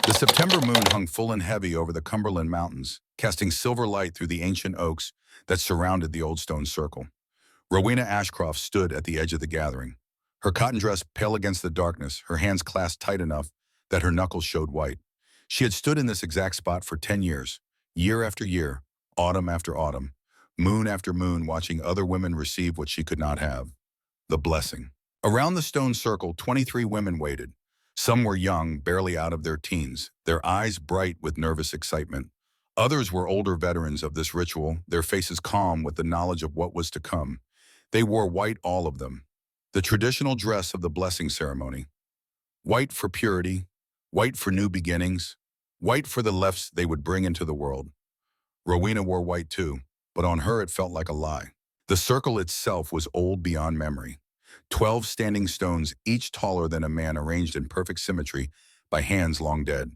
The September moon hung full and heavy over the Cumberland Mountains, casting silver light through the ancient oaks that surrounded the old stone circle. Rowena Ashcroft stood at the edge of the gathering, her cotton dress pale against the darkness, her hands clasped tight enough that her knuckles showed white. She had stood in this exact spot for 10 years, year after year, autumn after autumn, moon after moon, watching other women receive what she could not have, the blessing. Around the stone circle, 23 women waited. Some were young, barely out of their teens, their eyes bright with nervous excitement. Others were older veterans of this ritual, their faces calm with the knowledge of what was to come. They wore white, all of them, the traditional dress of the blessing ceremony. White for purity, white for new beginnings, white for the lefts they would bring into the world. Rowena wore white too, but on her it felt like a lie. The circle itself was old beyond memory. 12 standing stones, each taller than a man, arranged in perfect symmetry by hands long dead.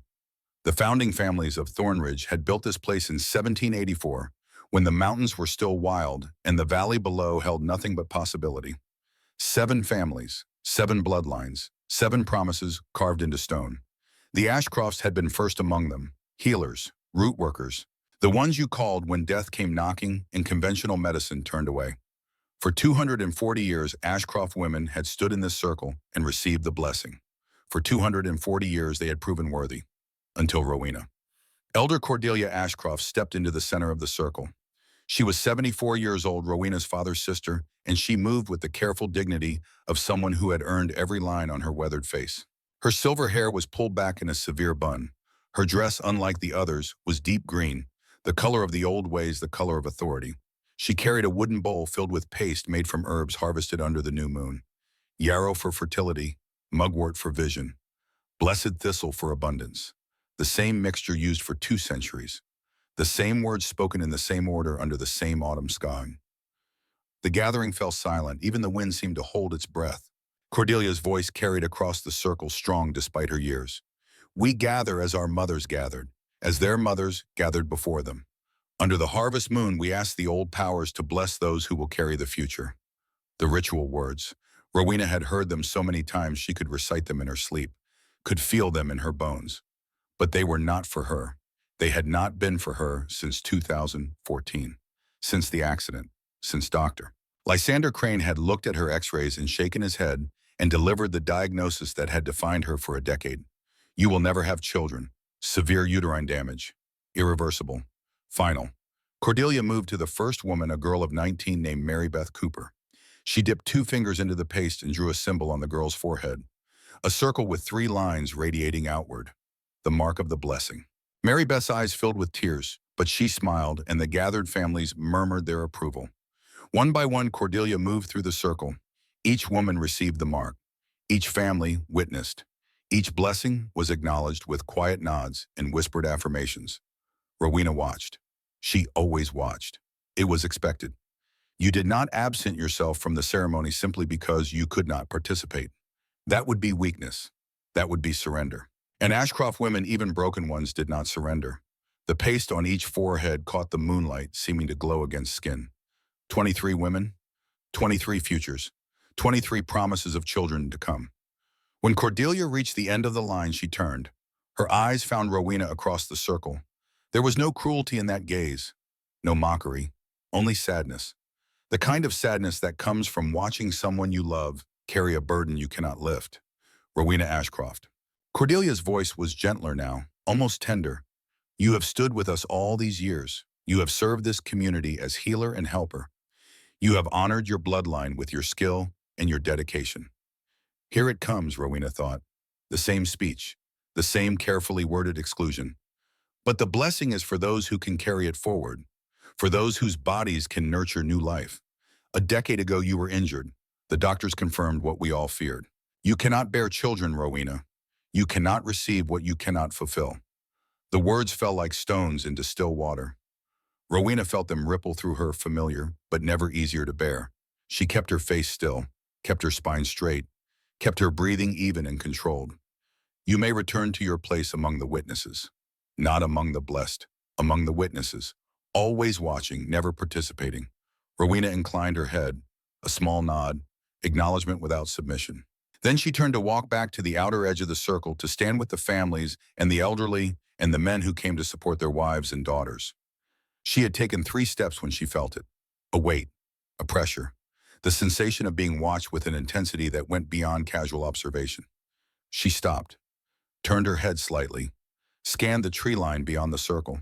The founding families of Thornridge had built this place in 1784, when the mountains were still wild and the valley below held nothing but possibility. 7 families, 7 bloodlines, 7 promises carved into stone. The Ashcrofts had been first among them, healers, root workers, the ones you called when death came knocking and conventional medicine turned away. For 240 years, Ashcroft women had stood in this circle and received the blessing. For 240 years, they had proven worthy. Until Rowena. Elder Cordelia Ashcroft stepped into the center of the circle. She was 74 years old, Rowena's father's sister, and she moved with the careful dignity of someone who had earned every line on her weathered face. Her silver hair was pulled back in a severe bun. Her dress, unlike the others, was deep green, the color of the old ways, the color of authority. She carried a wooden bowl filled with paste made from herbs harvested under the new moon. Yarrow for fertility, mugwort for vision, blessed thistle for abundance. The same mixture used for 2 centuries. The same words spoken in the same order under the same autumn sky. The gathering fell silent. Even the wind seemed to hold its breath. Cordelia's voice carried across the circle, strong despite her years. We gather as our mothers gathered, as their mothers gathered before them. Under the harvest moon, we ask the old powers to bless those who will carry the future. The ritual words. Rowena had heard them so many times she could recite them in her sleep, could feel them in her bones. But they were not for her. They had not been for her since 2014, since the accident, since Dr. Lysander Crane had looked at her x-rays and shaken his head and delivered the diagnosis that had defined her for a decade. You will never have children. Severe uterine damage. Irreversible. Final. Cordelia moved to the first woman, a girl of 19 named Mary Beth Cooper. She dipped 2 fingers into the paste and drew a symbol on the girl's forehead, a circle with 3 lines radiating outward, the mark of the blessing. Mary Beth's eyes filled with tears, but she smiled, and the gathered families murmured their approval. One by one, Cordelia moved through the circle. Each woman received the mark. Each family witnessed. Each blessing was acknowledged with quiet nods and whispered affirmations. Rowena watched. She always watched. It was expected. You did not absent yourself from the ceremony simply because you could not participate. That would be weakness. That would be surrender. And Ashcroft women, even broken ones, did not surrender. The paste on each forehead caught the moonlight, seeming to glow against skin. 23 women, 23 futures, 23 promises of children to come. When Cordelia reached the end of the line, she turned. Her eyes found Rowena across the circle. There was no cruelty in that gaze, no mockery, only sadness. The kind of sadness that comes from watching someone you love carry a burden you cannot lift. Rowena Ashcroft. Cordelia's voice was gentler now, almost tender. You have stood with us all these years. You have served this community as healer and helper. You have honored your bloodline with your skill and your dedication. Here it comes, Rowena thought. The same speech, the same carefully worded exclusion. But the blessing is for those who can carry it forward, for those whose bodies can nurture new life. A decade ago, you were injured. The doctors confirmed what we all feared. You cannot bear children, Rowena. You cannot receive what you cannot fulfill. The words fell like stones into still water. Rowena felt them ripple through her, familiar, but never easier to bear. She kept her face still, kept her spine straight, kept her breathing even and controlled. You may return to your place among the witnesses. Not among the blessed, among the witnesses, always watching, never participating. Rowena inclined her head, a small nod, acknowledgement without submission. Then she turned to walk back to the outer edge of the circle to stand with the families and the elderly and the men who came to support their wives and daughters. She had taken 3 steps when she felt it. A weight, a pressure, the sensation of being watched with an intensity that went beyond casual observation. She stopped, turned her head slightly, scanned the tree line beyond the circle.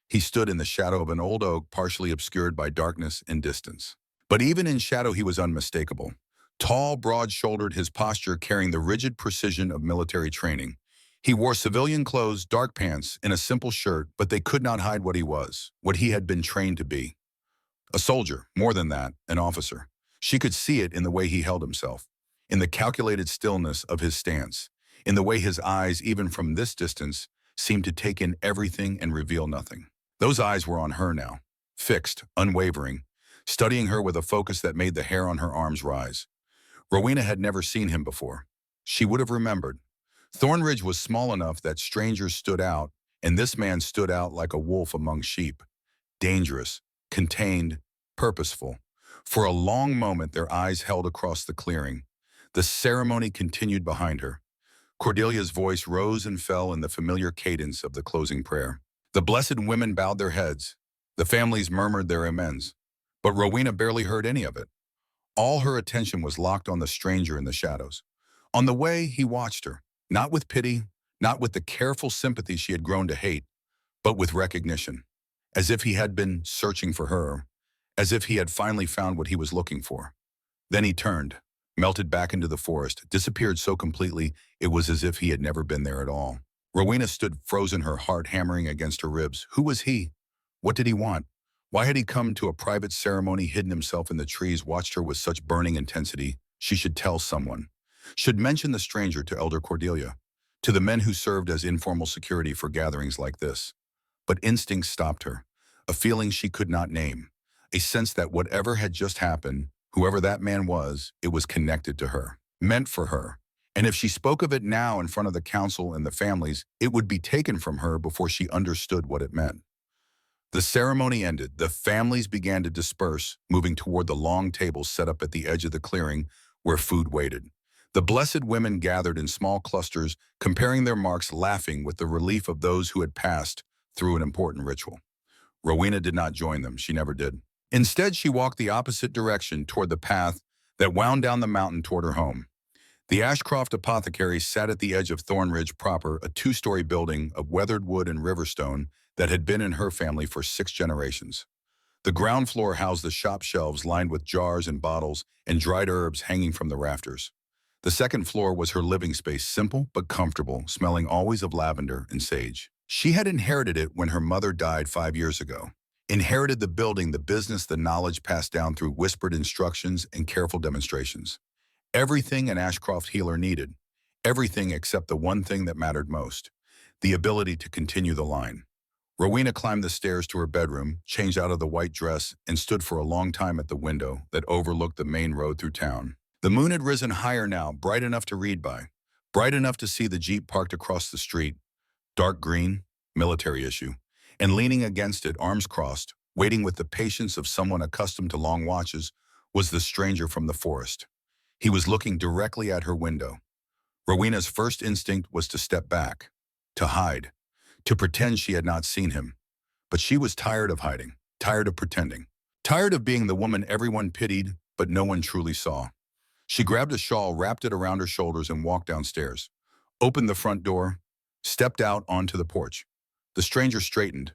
He stood in the shadow of an old oak partially obscured by darkness and distance. But even in shadow he was unmistakable. Tall, broad-shouldered, his posture carrying the rigid precision of military training. He wore civilian clothes, dark pants, and a simple shirt, but they could not hide what he was, what he had been trained to be. A soldier, more than that, an officer. She could see it in the way he held himself, in the calculated stillness of his stance, in the way his eyes, even from this distance, seemed to take in everything and reveal nothing. Those eyes were on her now, fixed, unwavering, studying her with a focus that made the hair on her arms rise. Rowena had never seen him before. She would have remembered. Thornridge was small enough that strangers stood out, and this man stood out like a wolf among sheep. Dangerous, contained, purposeful. For a long moment their eyes held across the clearing. The ceremony continued behind her. Cordelia's voice rose and fell in the familiar cadence of the closing prayer. The blessed women bowed their heads. The families murmured their amens. But Rowena barely heard any of it. All her attention was locked on the stranger in the shadows. On the way, he watched her, not with pity, not with the careful sympathy she had grown to hate, but with recognition, as if he had been searching for her, as if he had finally found what he was looking for. Then he turned, melted back into the forest, disappeared so completely it was as if he had never been there at all. Rowena stood frozen, her heart hammering against her ribs. Who was he? What did he want? Why had he come to a private ceremony, hidden himself in the trees, watched her with such burning intensity? She should tell someone. Should mention the stranger to Elder Cordelia, to the men who served as informal security for gatherings like this. But instinct stopped her, a feeling she could not name, a sense that whatever had just happened, whoever that man was, it was connected to her, meant for her. And if she spoke of it now in front of the council and the families, it would be taken from her before she understood what it meant. The ceremony ended. The families began to disperse, moving toward the long tables set up at the edge of the clearing where food waited. The blessed women gathered in small clusters, comparing their marks, laughing with the relief of those who had passed through an important ritual. Rowena did not join them. She never did. Instead, she walked the opposite direction toward the path that wound down the mountain toward her home. The Ashcroft Apothecary sat at the edge of Thornridge proper, a 2-story building of weathered wood and riverstone that had been in her family for 6 generations. The ground floor housed the shop shelves lined with jars and bottles and dried herbs hanging from the rafters. The second floor was her living space, simple but comfortable, smelling always of lavender and sage. She had inherited it when her mother died 5 years ago. Inherited the building, the business, the knowledge passed down through whispered instructions and careful demonstrations. Everything an Ashcroft healer needed. Everything except the one thing that mattered most. The ability to continue the line. Rowena climbed the stairs to her bedroom, changed out of the white dress, and stood for a long time at the window that overlooked the main road through town. The moon had risen higher now, bright enough to read by, bright enough to see the Jeep parked across the street, dark green, military issue, and leaning against it, arms crossed, waiting with the patience of someone accustomed to long watches, was the stranger from the forest. He was looking directly at her window. Rowena's first instinct was to step back, to hide, to pretend she had not seen him. But she was tired of hiding, tired of pretending, tired of being the woman everyone pitied but no one truly saw. She grabbed a shawl, wrapped it around her shoulders, and walked downstairs, opened the front door, stepped out onto the porch. The stranger straightened,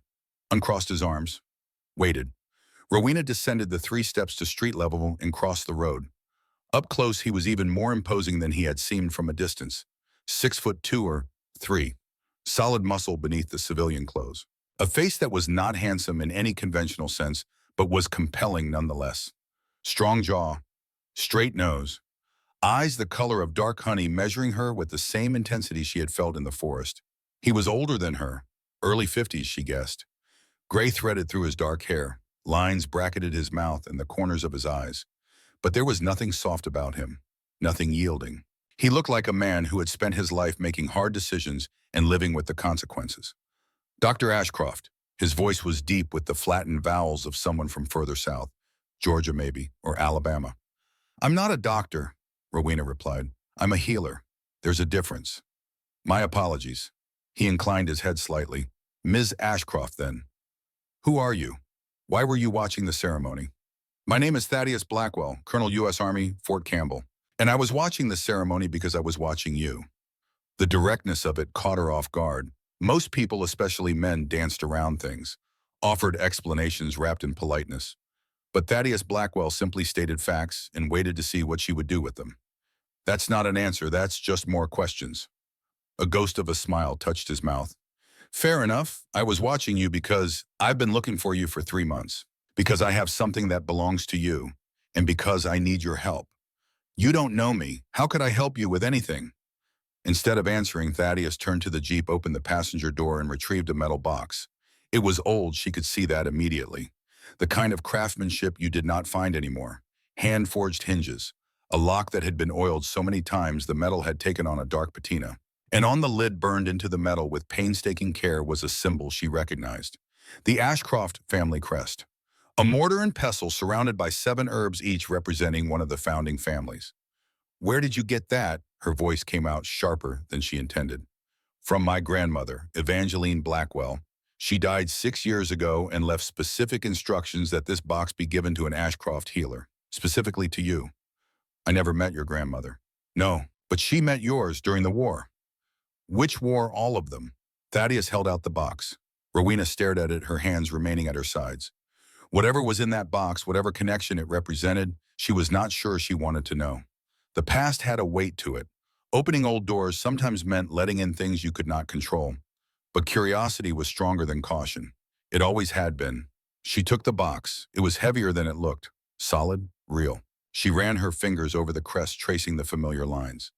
uncrossed his arms, waited. Rowena descended the 3 steps to street level and crossed the road. Up close, he was even more imposing than he had seemed from a distance. 6'2" or 3, solid muscle beneath the civilian clothes. A face that was not handsome in any conventional sense, but was compelling nonetheless. Strong jaw, straight nose, eyes the color of dark honey measuring her with the same intensity she had felt in the forest. He was older than her, early 50s, she guessed. Gray threaded through his dark hair, lines bracketed his mouth and the corners of his eyes. But there was nothing soft about him, nothing yielding. He looked like a man who had spent his life making hard decisions and living with the consequences. Dr. Ashcroft. His voice was deep with the flattened vowels of someone from further south, Georgia maybe, or Alabama. I'm not a doctor, Rowena replied. I'm a healer. There's a difference. My apologies. He inclined his head slightly. Ms. Ashcroft, then. Who are you? Why were you watching the ceremony? My name is Thaddeus Blackwell, Colonel U.S. Army, Fort Campbell. And I was watching the ceremony because I was watching you. The directness of it caught her off guard. Most people, especially men, danced around things, offered explanations wrapped in politeness. But Thaddeus Blackwell simply stated facts and waited to see what she would do with them. That's not an answer, that's just more questions. A ghost of a smile touched his mouth. Fair enough. I was watching you because I've been looking for you for 3 months. Because I have something that belongs to you. And because I need your help. You don't know me. How could I help you with anything? Instead of answering, Thaddeus turned to the Jeep, opened the passenger door, and retrieved a metal box. It was old, she could see that immediately. The kind of craftsmanship you did not find anymore. Hand-forged hinges. A lock that had been oiled so many times the metal had taken on a dark patina. And on the lid, burned into the metal with painstaking care, was a symbol she recognized. The Ashcroft family crest. A mortar and pestle surrounded by 7 herbs, each representing one of the founding families. Where did you get that? Her voice came out sharper than she intended. From my grandmother, Evangeline Blackwell. She died 6 years ago and left specific instructions that this box be given to an Ashcroft healer, specifically to you. I never met your grandmother. No, but she met yours during the war. Which war? All of them. Thaddeus held out the box. Rowena stared at it, her hands remaining at her sides. Whatever was in that box, whatever connection it represented, she was not sure she wanted to know. The past had a weight to it. Opening old doors sometimes meant letting in things you could not control. But curiosity was stronger than caution. It always had been. She took the box. It was heavier than it looked. Solid, real. She ran her fingers over the crest, tracing the familiar lines.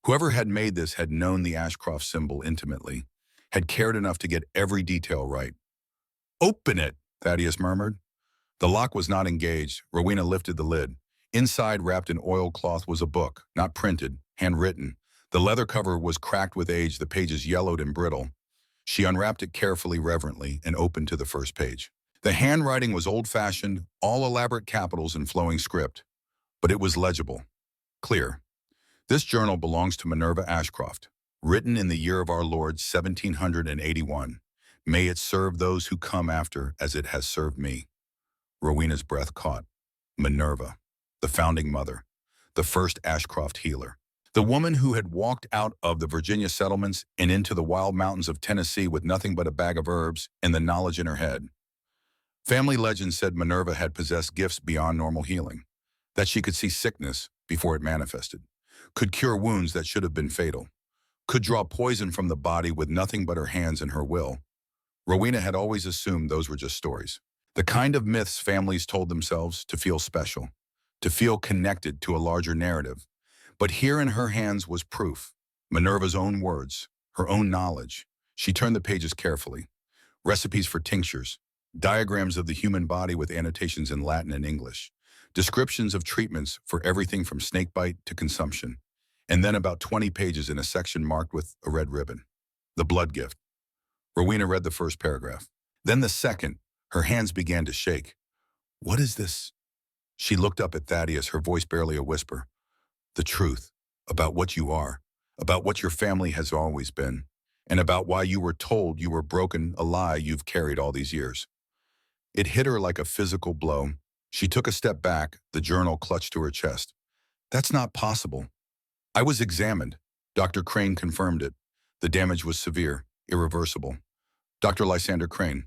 Whoever had made this had known the Ashcroft symbol intimately, had cared enough to get every detail right. Open it, Thaddeus murmured. The lock was not engaged. Rowena lifted the lid. Inside, wrapped in oilcloth, was a book, not printed, handwritten. The leather cover was cracked with age, the pages yellowed and brittle. She unwrapped it carefully, reverently, and opened to the first page. The handwriting was old-fashioned, all elaborate capitals and flowing script. But it was legible, clear. This journal belongs to Minerva Ashcroft, written in the year of our Lord 1781. May it serve those who come after as it has served me. Rowena's breath caught. Minerva, the founding mother, the first Ashcroft healer. The woman who had walked out of the Virginia settlements and into the wild mountains of Tennessee with nothing but a bag of herbs and the knowledge in her head. Family legend said Minerva had possessed gifts beyond normal healing, that she could see sickness before it manifested, could cure wounds that should have been fatal, could draw poison from the body with nothing but her hands and her will. Rowena had always assumed those were just stories, the kind of myths families told themselves to feel special, to feel connected to a larger narrative. But here in her hands was proof, Minerva's own words, her own knowledge. She turned the pages carefully. Recipes for tinctures, diagrams of the human body with annotations in Latin and English, descriptions of treatments for everything from snakebite to consumption, and then about 20 pages in a section marked with a red ribbon. The blood gift. Rowena read the first paragraph. Then the second. Her hands began to shake. What is this? She looked up at Thaddeus, her voice barely a whisper. The truth, about what you are, about what your family has always been, and about why you were told you were broken, a lie you've carried all these years. It hit her like a physical blow. She took a step back, the journal clutched to her chest. That's not possible. I was examined. Dr. Crane confirmed it. The damage was severe, irreversible. Dr. Lysander Crane.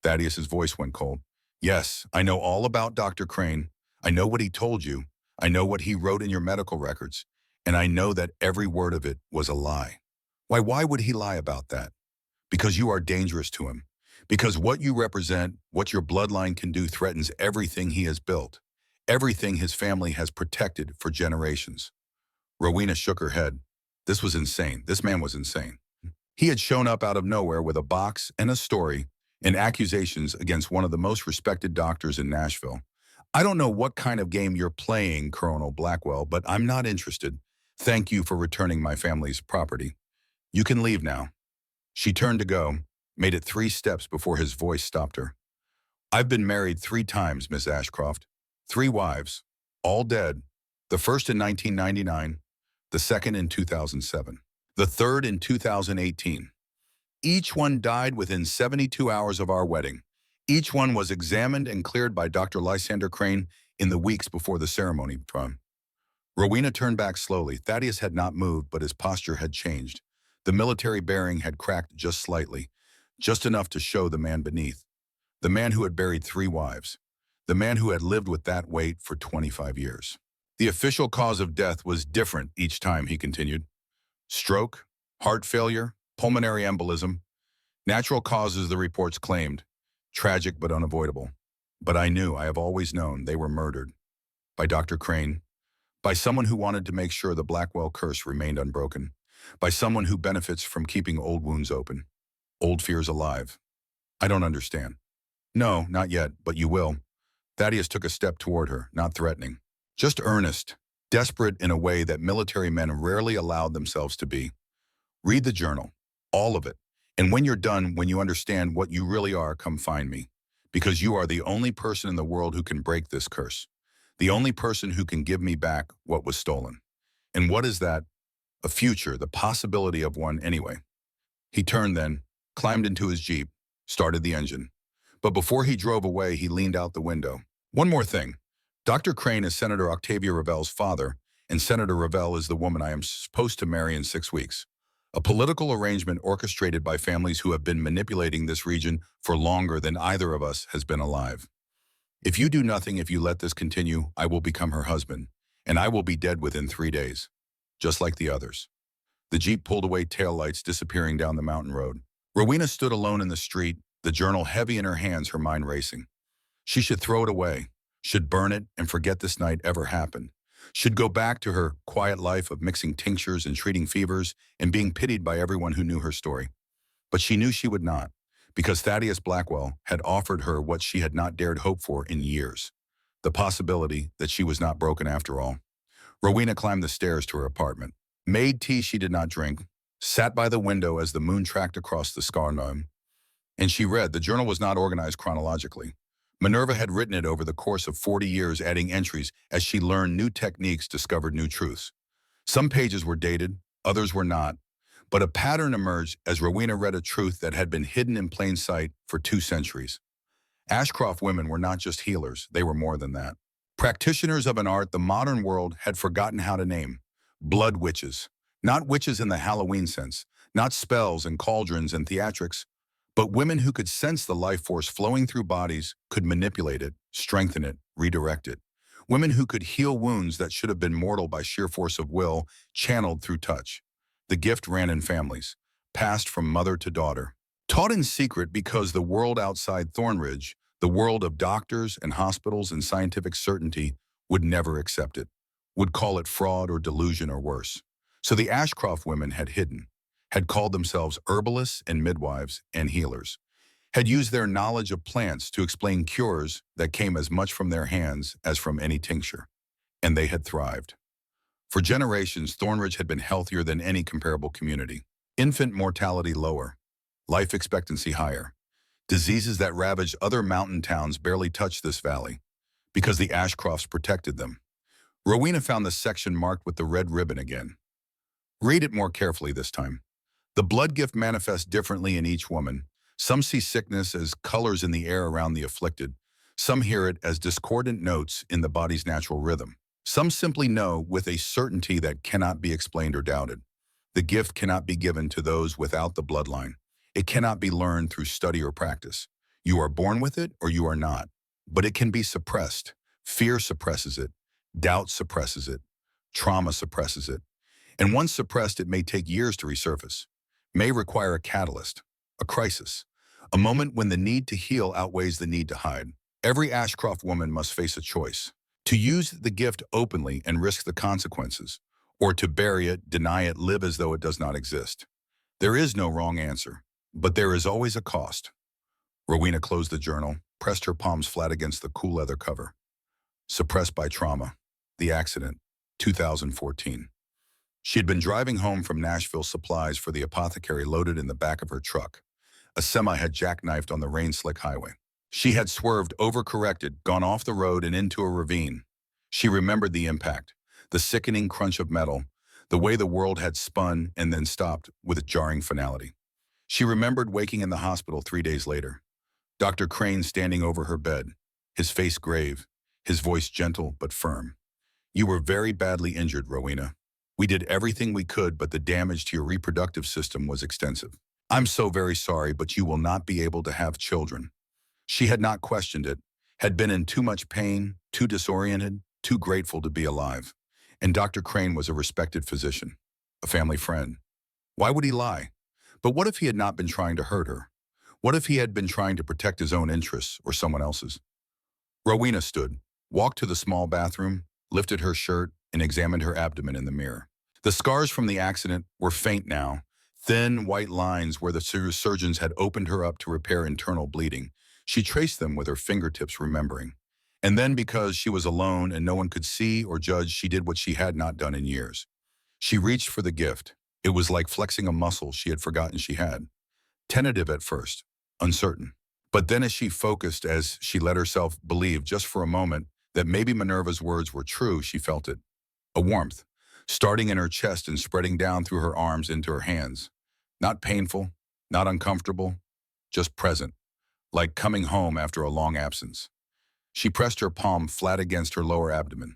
Thaddeus's voice went cold. Yes, I know all about Dr. Crane. I know what he told you. I know what he wrote in your medical records. And I know that every word of it was a lie. Why would he lie about that? Because you are dangerous to him. Because what you represent, what your bloodline can do, threatens everything he has built, everything his family has protected for generations. Rowena shook her head. This was insane. This man was insane. He had shown up out of nowhere with a box and a story and accusations against one of the most respected doctors in Nashville. I don't know what kind of game you're playing, Colonel Blackwell, but I'm not interested. Thank you for returning my family's property. You can leave now. She turned to go, made it 3 steps before his voice stopped her. I've been married 3 times, Miss Ashcroft. 3 wives, all dead. The first in 1999, the second in 2007, the third in 2018. Each one died within 72 hours of our wedding. Each one was examined and cleared by Dr. Lysander Crane in the weeks before the ceremony. Rowena turned back slowly. Thaddeus had not moved, but his posture had changed. The military bearing had cracked just slightly, just enough to show the man beneath. The man who had buried 3 wives. The man who had lived with that weight for 25 years. The official cause of death was different each time, he continued. Stroke, heart failure, pulmonary embolism. Natural causes, the reports claimed. Tragic but unavoidable. But I have always known, they were murdered. By Dr. Crane. By someone who wanted to make sure the Blackwell curse remained unbroken. By someone who benefits from keeping old wounds open. Old fears alive. I don't understand. No, not yet, but you will. Thaddeus took a step toward her, not threatening. Just earnest, desperate in a way that military men rarely allowed themselves to be. Read the journal, all of it. And when you're done, when you understand what you really are, come find me. Because you are the only person in the world who can break this curse. The only person who can give me back what was stolen. And what is that? A future, the possibility of one anyway. He turned then, climbed into his Jeep, started the engine. But before he drove away, he leaned out the window. One more thing. Dr. Crane is Senator Octavia Ravel's father, and Senator Ravel is the woman I am supposed to marry in 6 weeks. A political arrangement orchestrated by families who have been manipulating this region for longer than either of us has been alive. If you do nothing, if you let this continue, I will become her husband, and I will be dead within 3 days, just like the others. The Jeep pulled away, taillights disappearing down the mountain road. Rowena stood alone in the street, the journal heavy in her hands, her mind racing. She should throw it away, should burn it and forget this night ever happened. Should go back to her quiet life of mixing tinctures and treating fevers and being pitied by everyone who knew her story. But she knew she would not, because Thaddeus Blackwell had offered her what she had not dared hope for in years. The possibility that she was not broken after all. Rowena climbed the stairs to her apartment. Made tea she did not drink, sat by the window as the moon tracked across the skyline, and she read. The journal was not organized chronologically. Minerva had written it over the course of 40 years, adding entries as she learned new techniques, discovered new truths. Some pages were dated, others were not, but a pattern emerged as Rowena read a truth that had been hidden in plain sight for 2 centuries. Ashcroft women were not just healers, they were more than that. Practitioners of an art the modern world had forgotten how to name. Blood witches. Not witches in the Halloween sense, not spells and cauldrons and theatrics, but women who could sense the life force flowing through bodies, could manipulate it, strengthen it, redirect it. Women who could heal wounds that should have been mortal by sheer force of will, channeled through touch. The gift ran in families, passed from mother to daughter. Taught in secret because the world outside Thornridge, the world of doctors and hospitals and scientific certainty, would never accept it, would call it fraud or delusion or worse. So the Ashcroft women had hidden, had called themselves herbalists and midwives and healers, had used their knowledge of plants to explain cures that came as much from their hands as from any tincture. And they had thrived. For generations, Thornridge had been healthier than any comparable community. Infant mortality lower, life expectancy higher. Diseases that ravaged other mountain towns barely touched this valley, because the Ashcrofts protected them. Rowena found the section marked with the red ribbon again. Read it more carefully this time. The blood gift manifests differently in each woman. Some see sickness as colors in the air around the afflicted. Some hear it as discordant notes in the body's natural rhythm. Some simply know with a certainty that cannot be explained or doubted. The gift cannot be given to those without the bloodline. It cannot be learned through study or practice. You are born with it or you are not. But it can be suppressed. Fear suppresses it. Doubt suppresses it. Trauma suppresses it. And once suppressed, it may take years to resurface. May require a catalyst, a crisis, a moment when the need to heal outweighs the need to hide. Every Ashcroft woman must face a choice: to use the gift openly and risk the consequences, or to bury it, deny it, live as though it does not exist. There is no wrong answer, but there is always a cost. Rowena closed the journal, pressed her palms flat against the cool leather cover. Suppressed by trauma. The accident, 2014. She had been driving home from Nashville, supplies for the apothecary loaded in the back of her truck. A semi had jackknifed on the rain-slick highway. She had swerved, overcorrected, gone off the road and into a ravine. She remembered the impact, the sickening crunch of metal, the way the world had spun and then stopped with a jarring finality. She remembered waking in the hospital 3 days later. Dr. Crane standing over her bed, his face grave, his voice gentle but firm. "You were very badly injured, Rowena. We did everything we could, but the damage to your reproductive system was extensive. I'm so very sorry, but you will not be able to have children." She had not questioned it, had been in too much pain, too disoriented, too grateful to be alive. And Dr. Crane was a respected physician, a family friend. Why would he lie? But what if he had not been trying to hurt her? What if he had been trying to protect his own interests or someone else's? Rowena stood, walked to the small bathroom, lifted her shirt, and examined her abdomen in the mirror. The scars from the accident were faint now, thin white lines where the surgeons had opened her up to repair internal bleeding. She traced them with her fingertips, remembering. And then, because she was alone and no one could see or judge, she did what she had not done in years. She reached for the gift. It was like flexing a muscle she had forgotten she had. Tentative at first, uncertain. But then as she focused, as she let herself believe just for a moment that maybe Minerva's words were true, she felt it. A warmth, starting in her chest and spreading down through her arms into her hands. Not painful, not uncomfortable, just present, like coming home after a long absence. She pressed her palm flat against her lower abdomen,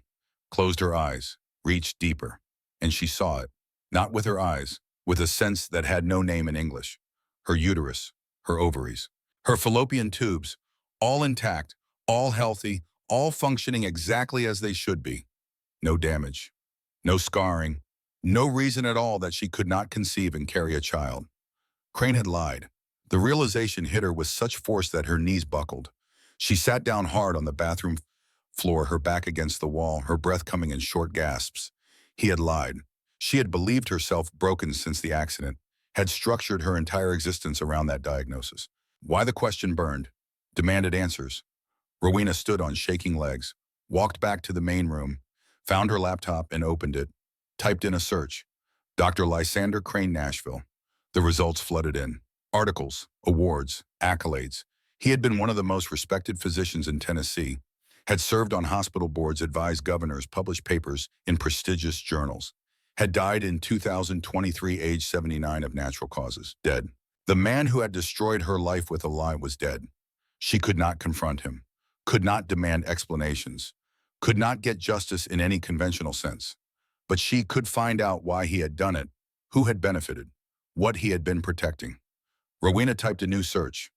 closed her eyes, reached deeper, and she saw it, not with her eyes, with a sense that had no name in English. Her uterus, her ovaries, her fallopian tubes, all intact, all healthy, all functioning exactly as they should be. No damage, no scarring, no reason at all that she could not conceive and carry a child. Crane had lied. The realization hit her with such force that her knees buckled. She sat down hard on the bathroom floor, her back against the wall, her breath coming in short gasps. He had lied. She had believed herself broken since the accident, had structured her entire existence around that diagnosis. Why the question burned, demanded answers. Rowena stood on shaking legs, walked back to the main room, found her laptop and opened it, typed in a search. Dr. Lysander Crane, Nashville. The results flooded in. Articles, awards, accolades. He had been one of the most respected physicians in Tennessee, had served on hospital boards, advised governors, published papers in prestigious journals, had died in 2023, age 79, of natural causes, dead. The man who had destroyed her life with a lie was dead. She could not confront him, could not demand explanations, could not get justice in any conventional sense. But she could find out why he had done it, who had benefited, what he had been protecting. Rowena typed a new search.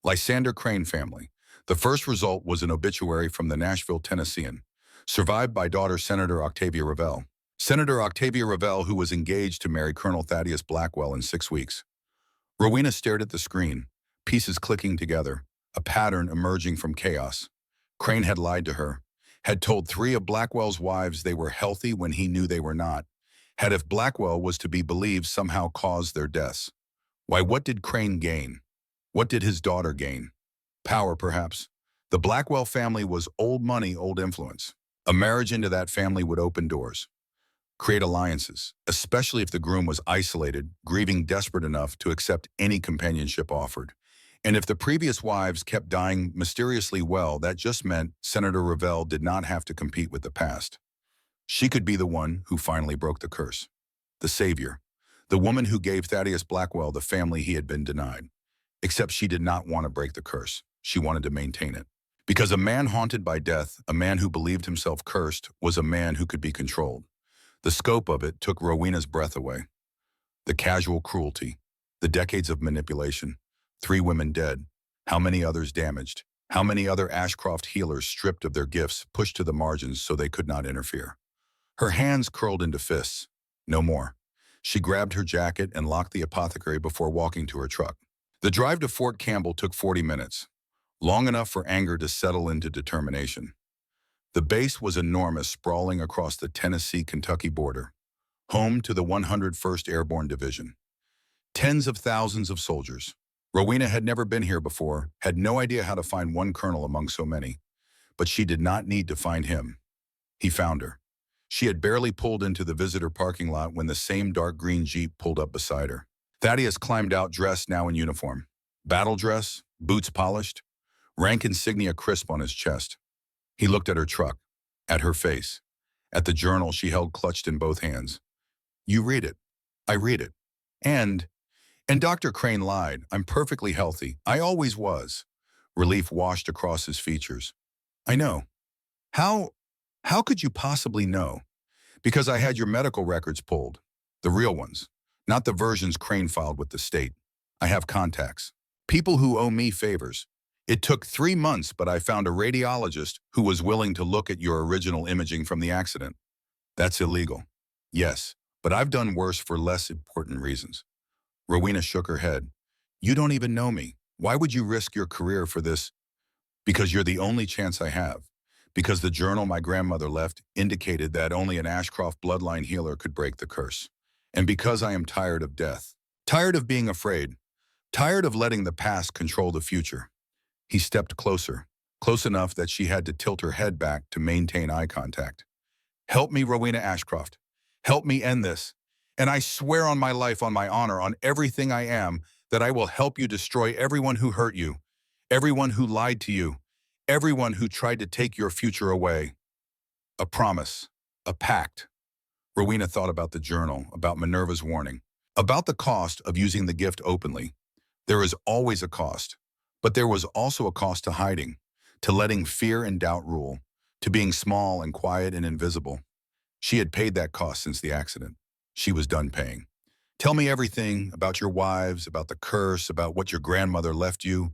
Lysander Crane family. The first result was an obituary from the Nashville Tennessean, survived by daughter Senator Octavia Revelle. Senator Octavia Revelle, who was engaged to marry Colonel Thaddeus Blackwell in 6 weeks. Rowena stared at the screen, pieces clicking together, a pattern emerging from chaos. Crane had lied to her, had told 3 of Blackwell's wives they were healthy when he knew they were not, had, if Blackwell was to be believed, somehow caused their deaths. Why, what did Crane gain? What did his daughter gain? Power, perhaps. The Blackwell family was old money, old influence. A marriage into that family would open doors, create alliances, especially if the groom was isolated, grieving, desperate enough to accept any companionship offered. And if the previous wives kept dying mysteriously well, that just meant Senator Revelle did not have to compete with the past. She could be the one who finally broke the curse. The savior. The woman who gave Thaddeus Blackwell the family he had been denied. Except she did not want to break the curse. She wanted to maintain it. Because a man haunted by death, a man who believed himself cursed, was a man who could be controlled. The scope of it took Rowena's breath away. The casual cruelty, the decades of manipulation, 3 women dead, how many others damaged, how many other Ashcroft healers stripped of their gifts, pushed to the margins so they could not interfere. Her hands curled into fists. No more. She grabbed her jacket and locked the apothecary before walking to her truck. The drive to Fort Campbell took 40 minutes, long enough for anger to settle into determination. The base was enormous, sprawling across the Tennessee-Kentucky border, home to the 101st Airborne Division. Tens of thousands of soldiers. Rowena had never been here before, had no idea how to find one colonel among so many. But she did not need to find him. He found her. She had barely pulled into the visitor parking lot when the same dark green Jeep pulled up beside her. Thaddeus climbed out, dressed now in uniform. Battle dress, boots polished, rank insignia crisp on his chest. He looked at her truck, at her face, at the journal she held clutched in both hands. You read it. I read it. And, and Dr. Crane lied. I'm perfectly healthy. I always was. Relief washed across his features. I know. How, how could you possibly know? Because I had your medical records pulled. The real ones. Not the versions Crane filed with the state. I have contacts. People who owe me favors. It took 3 months, but I found a radiologist who was willing to look at your original imaging from the accident. That's illegal. Yes, but I've done worse for less important reasons. Rowena shook her head. You don't even know me. Why would you risk your career for this? Because you're the only chance I have. Because the journal my grandmother left indicated that only an Ashcroft bloodline healer could break the curse. And because I am tired of death. Tired of being afraid. Tired of letting the past control the future. He stepped closer, close enough that she had to tilt her head back to maintain eye contact. Help me, Rowena Ashcroft. Help me end this. And I swear on my life, on my honor, on everything I am, that I will help you destroy everyone who hurt you, everyone who lied to you, everyone who tried to take your future away. A promise, a pact. Rowena thought about the journal, about Minerva's warning, about the cost of using the gift openly. There is always a cost, but there was also a cost to hiding, to letting fear and doubt rule, to being small and quiet and invisible. She had paid that cost since the accident. She was done paying. Tell me everything about your wives, about the curse, about what your grandmother left you.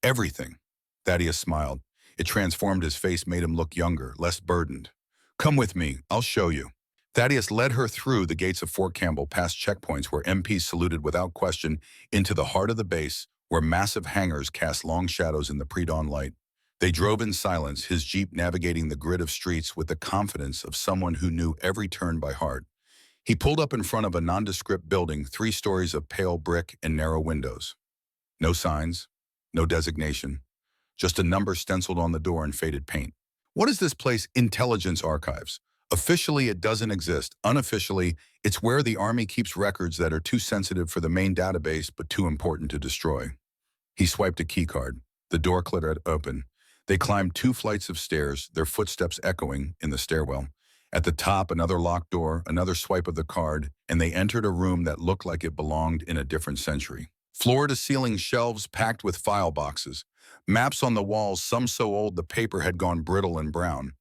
Everything. Thaddeus smiled. It transformed his face, made him look younger, less burdened. Come with me, I'll show you. Thaddeus led her through the gates of Fort Campbell, past checkpoints where MPs saluted without question, into the heart of the base, where massive hangars cast long shadows in the pre-dawn light. They drove in silence, his jeep navigating the grid of streets with the confidence of someone who knew every turn by heart. He pulled up in front of a nondescript building, 3 stories of pale brick and narrow windows. No signs, no designation, just a number stenciled on the door in faded paint. What is this place? Intelligence Archives. Officially, it doesn't exist. Unofficially, it's where the Army keeps records that are too sensitive for the main database but too important to destroy. He swiped a keycard. The door clattered open. They climbed 2 flights of stairs, their footsteps echoing in the stairwell. At the top, another locked door, another swipe of the card, and they entered a room that looked like it belonged in a different century. Floor-to-ceiling shelves packed with file boxes. Maps on the walls, some so old the paper had gone brittle and brown.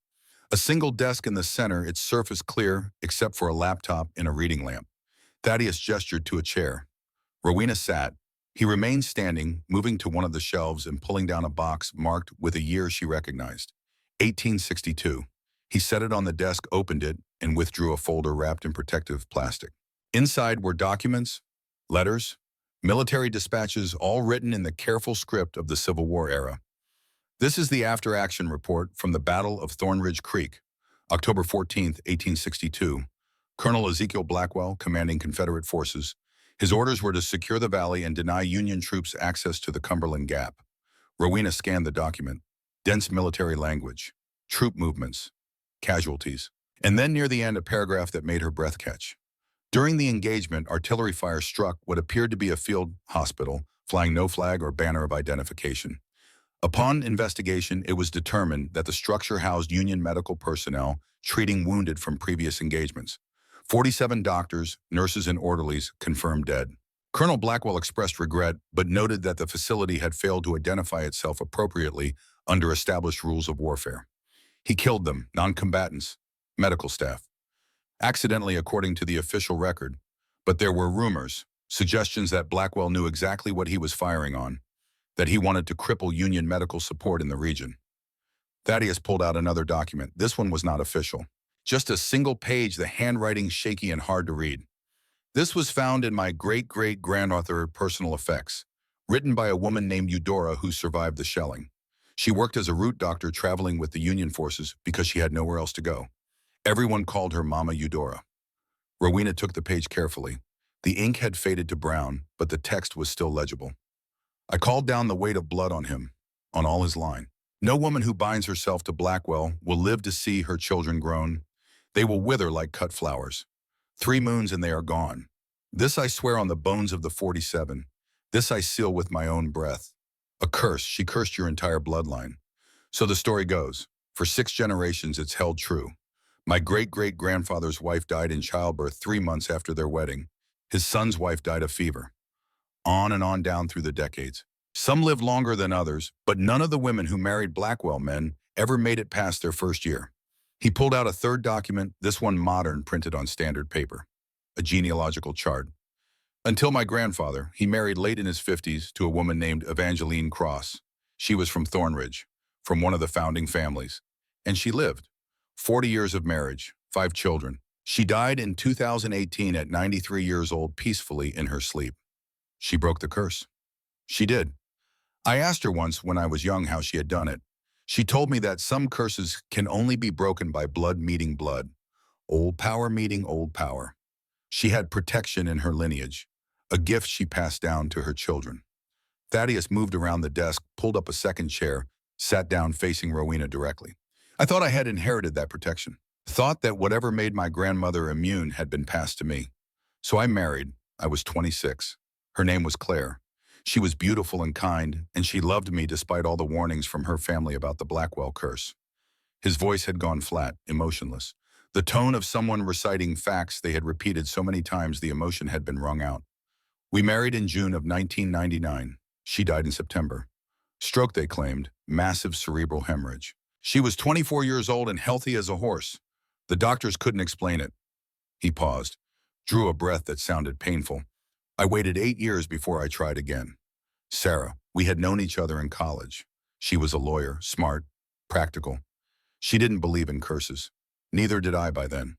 A single desk in the center, its surface clear, except for a laptop and a reading lamp. Thaddeus gestured to a chair. Rowena sat. He remained standing, moving to one of the shelves and pulling down a box marked with a year she recognized. 1862. He set it on the desk, opened it, and withdrew a folder wrapped in protective plastic. Inside were documents, letters, military dispatches, all written in the careful script of the Civil War era. This is the after-action report from the Battle of Thornridge Creek, October 14, 1862. Colonel Ezekiel Blackwell, commanding Confederate forces. His orders were to secure the valley and deny Union troops access to the Cumberland Gap. Rowena scanned the document. Dense military language, troop movements, casualties. And then near the end, a paragraph that made her breath catch. During the engagement, artillery fire struck what appeared to be a field hospital, flying no flag or banner of identification. Upon investigation, it was determined that the structure housed Union medical personnel treating wounded from previous engagements. 47 doctors, nurses, and orderlies confirmed dead. Colonel Blackwell expressed regret, but noted that the facility had failed to identify itself appropriately under established rules of warfare. He killed them, non-combatants, medical staff. Accidentally, according to the official record, but there were rumors, suggestions that Blackwell knew exactly what he was firing on, that he wanted to cripple Union medical support in the region. Thaddeus pulled out another document. This one was not official. Just a single page, the handwriting shaky and hard to read. This was found in my great-great-grandauthor personal effects, written by a woman named Eudora who survived the shelling. She worked as a route doctor traveling with the Union forces because she had nowhere else to go. Everyone called her Mama Eudora. Rowena took the page carefully. The ink had faded to brown, but the text was still legible. I called down the weight of blood on him, on all his line. No woman who binds herself to Blackwell will live to see her children grown. They will wither like cut flowers. 3 moons and they are gone. This I swear on the bones of the 47. This I seal with my own breath. A curse, she cursed your entire bloodline. So the story goes. For 6 generations it's held true. My great-great-grandfather's wife died in childbirth 3 months after their wedding. His son's wife died of fever. On and on down through the decades. Some lived longer than others, but none of the women who married Blackwell men ever made it past their first year. He pulled out a third document, this one modern, printed on standard paper. A genealogical chart. Until my grandfather, he married late in his 50s to a woman named Evangeline Cross. She was from Thornridge, from one of the founding families. And she lived. 40 years of marriage, 5 children. She died in 2018 at 93 years old peacefully in her sleep. She broke the curse. She did. I asked her once when I was young how she had done it. She told me that some curses can only be broken by blood meeting blood. Old power meeting old power. She had protection in her lineage, a gift she passed down to her children. Thaddeus moved around the desk, pulled up a second chair, sat down facing Rowena directly. I thought I had inherited that protection. Thought that whatever made my grandmother immune had been passed to me. So I married. I was 26. Her name was Claire. She was beautiful and kind, and she loved me despite all the warnings from her family about the Blackwell curse. His voice had gone flat, emotionless. The tone of someone reciting facts they had repeated so many times the emotion had been wrung out. We married in June of 1999. She died in September. Stroke, they claimed, massive cerebral hemorrhage. She was 24 years old and healthy as a horse. The doctors couldn't explain it. He paused, drew a breath that sounded painful. I waited 8 years before I tried again. Sarah, we had known each other in college. She was a lawyer, smart, practical. She didn't believe in curses. Neither did I by then.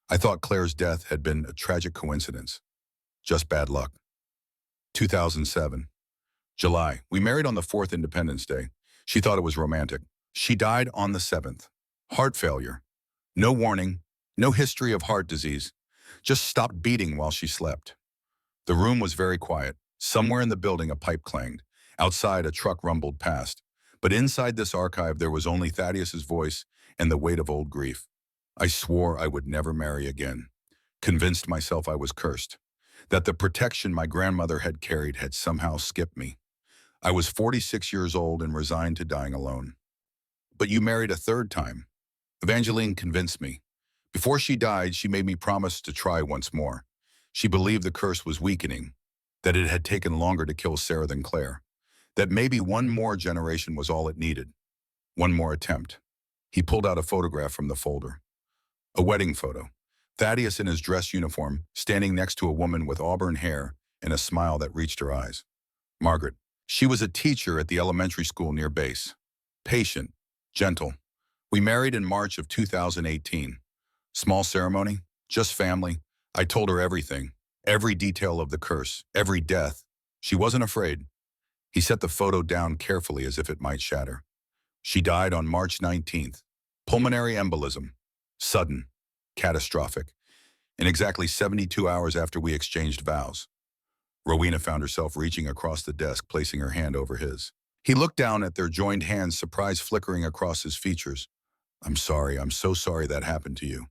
I thought Claire's death had been a tragic coincidence. Just bad luck. 2007. July. We married on the 4th Independence Day. She thought it was romantic. She died on the 7th. Heart failure. No warning, no history of heart disease. Just stopped beating while she slept. The room was very quiet. Somewhere in the building a pipe clanged. Outside a truck rumbled past. But inside this archive there was only Thaddeus's voice and the weight of old grief. I swore I would never marry again. Convinced myself I was cursed. That the protection my grandmother had carried had somehow skipped me. I was 46 years old and resigned to dying alone. But you married a third time. Evangeline convinced me. Before she died, she made me promise to try once more. She believed the curse was weakening, that it had taken longer to kill Sarah than Claire, that maybe one more generation was all it needed. One more attempt. He pulled out a photograph from the folder. A wedding photo. Thaddeus in his dress uniform, standing next to a woman with auburn hair and a smile that reached her eyes. Margaret. She was a teacher at the elementary school near base. Patient, gentle. We married in March of 2018. Small ceremony, just family. I told her everything, every detail of the curse, every death. She wasn't afraid. He set the photo down carefully as if it might shatter. She died on March 19th. Pulmonary embolism. Sudden. Catastrophic. In exactly 72 hours after we exchanged vows. Rowena found herself reaching across the desk, placing her hand over his. He looked down at their joined hands, surprise flickering across his features. I'm sorry, I'm so sorry that happened to you.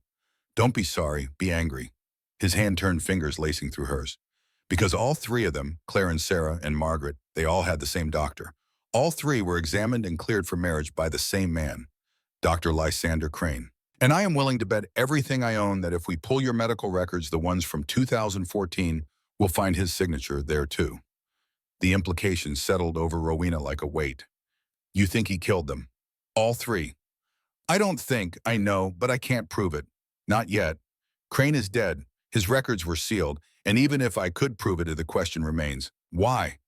Don't be sorry, be angry. His hand turned, fingers lacing through hers. Because all three of them, Claire and Sarah and Margaret, they all had the same doctor. All three were examined and cleared for marriage by the same man, Dr. Lysander Crane. And I am willing to bet everything I own that if we pull your medical records, the ones from 2014, we'll find his signature there too. The implications settled over Rowena like a weight. You think he killed them? All three. I don't think, I know, but I can't prove it. Not yet. Crane is dead. His records were sealed, and even if I could prove it, the question remains, why?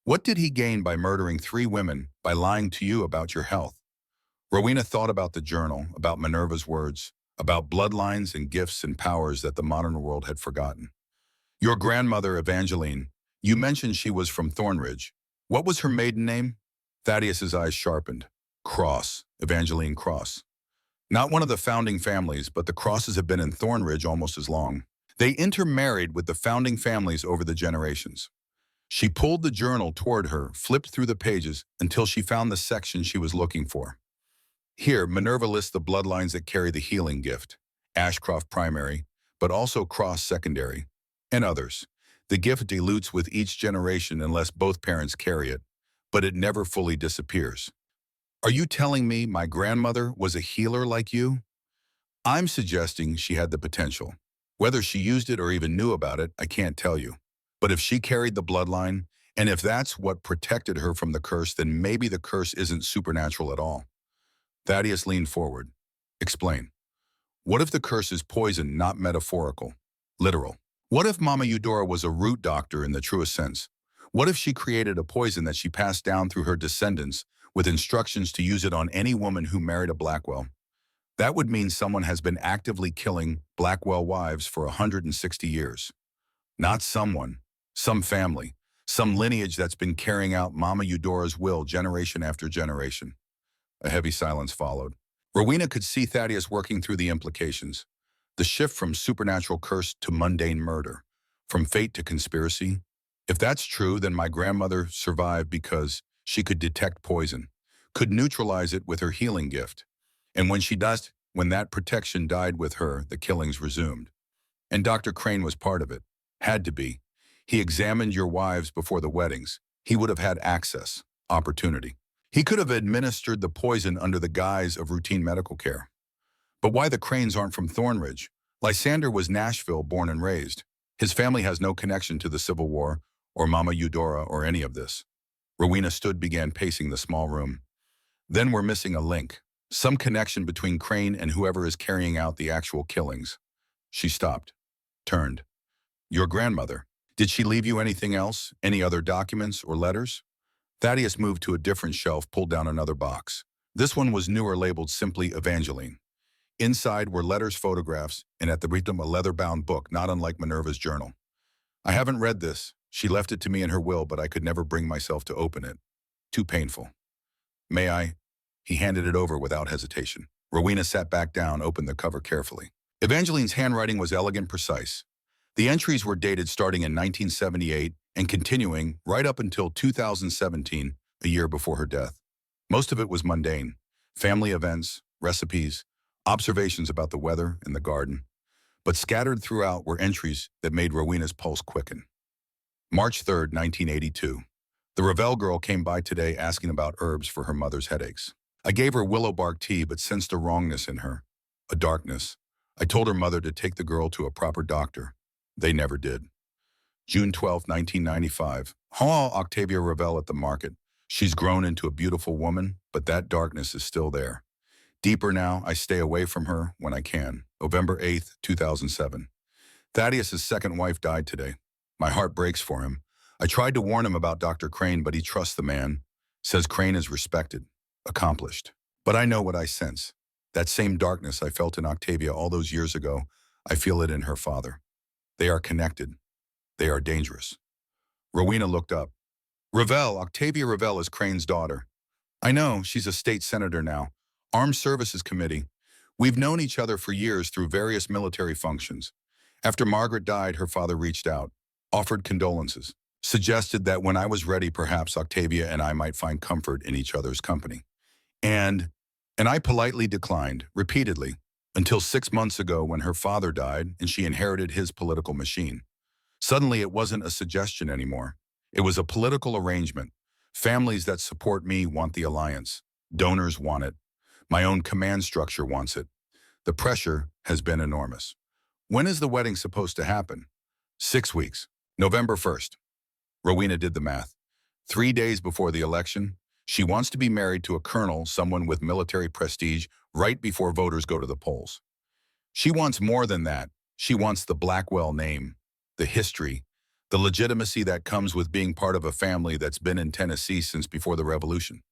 What did he gain by murdering 3 women, by lying to you about your health? Rowena thought about the journal, about Minerva's words, about bloodlines and gifts and powers that the modern world had forgotten. Your grandmother, Evangeline, you mentioned she was from Thornridge. What was her maiden name? Thaddeus's eyes sharpened. Cross, Evangeline Cross. Not one of the founding families, but the Crosses have been in Thornridge almost as long. They intermarried with the founding families over the generations. She pulled the journal toward her, flipped through the pages until she found the section she was looking for. Here, Minerva lists the bloodlines that carry the healing gift. Ashcroft primary, but also Cross secondary, and others. The gift dilutes with each generation unless both parents carry it, but it never fully disappears. Are you telling me my grandmother was a healer like you? I'm suggesting she had the potential. Whether she used it or even knew about it, I can't tell you. But if she carried the bloodline, and if that's what protected her from the curse, then maybe the curse isn't supernatural at all. Thaddeus leaned forward. Explain. What if the curse is poison, not metaphorical? Literal. What if Mama Eudora was a root doctor in the truest sense? What if she created a poison that she passed down through her descendants with instructions to use it on any woman who married a Blackwell? That would mean someone has been actively killing Blackwell wives for 160 years. Not someone, some family, some lineage that's been carrying out Mama Eudora's will generation after generation. A heavy silence followed. Rowena could see Thaddeus working through the implications. The shift from supernatural curse to mundane murder, from fate to conspiracy. If that's true, then my grandmother survived because she could detect poison, could neutralize it with her healing gift. And when that protection died with her, the killings resumed. And Dr. Crane was part of it. Had to be. He examined your wives before the weddings. He would have had access, opportunity. He could have administered the poison under the guise of routine medical care. But why the Cranes aren't from Thornridge? Lysander was Nashville born and raised. His family has no connection to the Civil War or Mama Eudora or any of this. Rowena began pacing the small room. Then we're missing a link. Some connection between Crane and whoever is carrying out the actual killings. She stopped, turned. Your grandmother. Did she leave you anything else? Any other documents or letters? Thaddeus moved to a different shelf, pulled down another box. This one was newer, labeled simply Evangeline. Inside were letters, photographs, and at the bottom a leather-bound book, not unlike Minerva's journal. I haven't read this. She left it to me in her will, but I could never bring myself to open it. Too painful. May I? He handed it over without hesitation. Rowena sat back down, opened the cover carefully. Evangeline's handwriting was elegant, precise. The entries were dated starting in 1978 and continuing right up until 2017, a year before her death. Most of it was mundane. Family events, recipes, observations about the weather and the garden. But scattered throughout were entries that made Rowena's pulse quicken. March 3rd, 1982. The Ravel girl came by today asking about herbs for her mother's headaches. I gave her willow bark tea but sensed a wrongness in her, a darkness. I told her mother to take the girl to a proper doctor. They never did. June 12, 1995. Saw Octavia Ravel at the market. She's grown into a beautiful woman, but that darkness is still there. Deeper now, I stay away from her when I can. November 8th, 2007. Thaddeus' second wife died today. My heart breaks for him. I tried to warn him about Dr. Crane, but he trusts the man. Says Crane is respected, accomplished. But I know what I sense. That same darkness I felt in Octavia all those years ago, I feel it in her father. They are connected. They are dangerous. Rowena looked up. Ravel, Octavia Ravel is Crane's daughter. I know, she's a state senator now. Armed Services Committee. We've known each other for years through various military functions. After Margaret died, her father reached out, offered condolences, suggested that when I was ready, perhaps Octavia and I might find comfort in each other's company. And I politely declined, repeatedly, until 6 months ago when her father died and she inherited his political machine. Suddenly it wasn't a suggestion anymore. It was a political arrangement. Families that support me want the alliance. Donors want it. My own command structure wants it. The pressure has been enormous. When is the wedding supposed to happen? 6 weeks. November 1st. Rowena did the math. 3 days before the election, she wants to be married to a colonel, someone with military prestige, right before voters go to the polls. She wants more than that. She wants the Blackwell name, the history, the legitimacy that comes with being part of a family that's been in Tennessee since before the Revolution.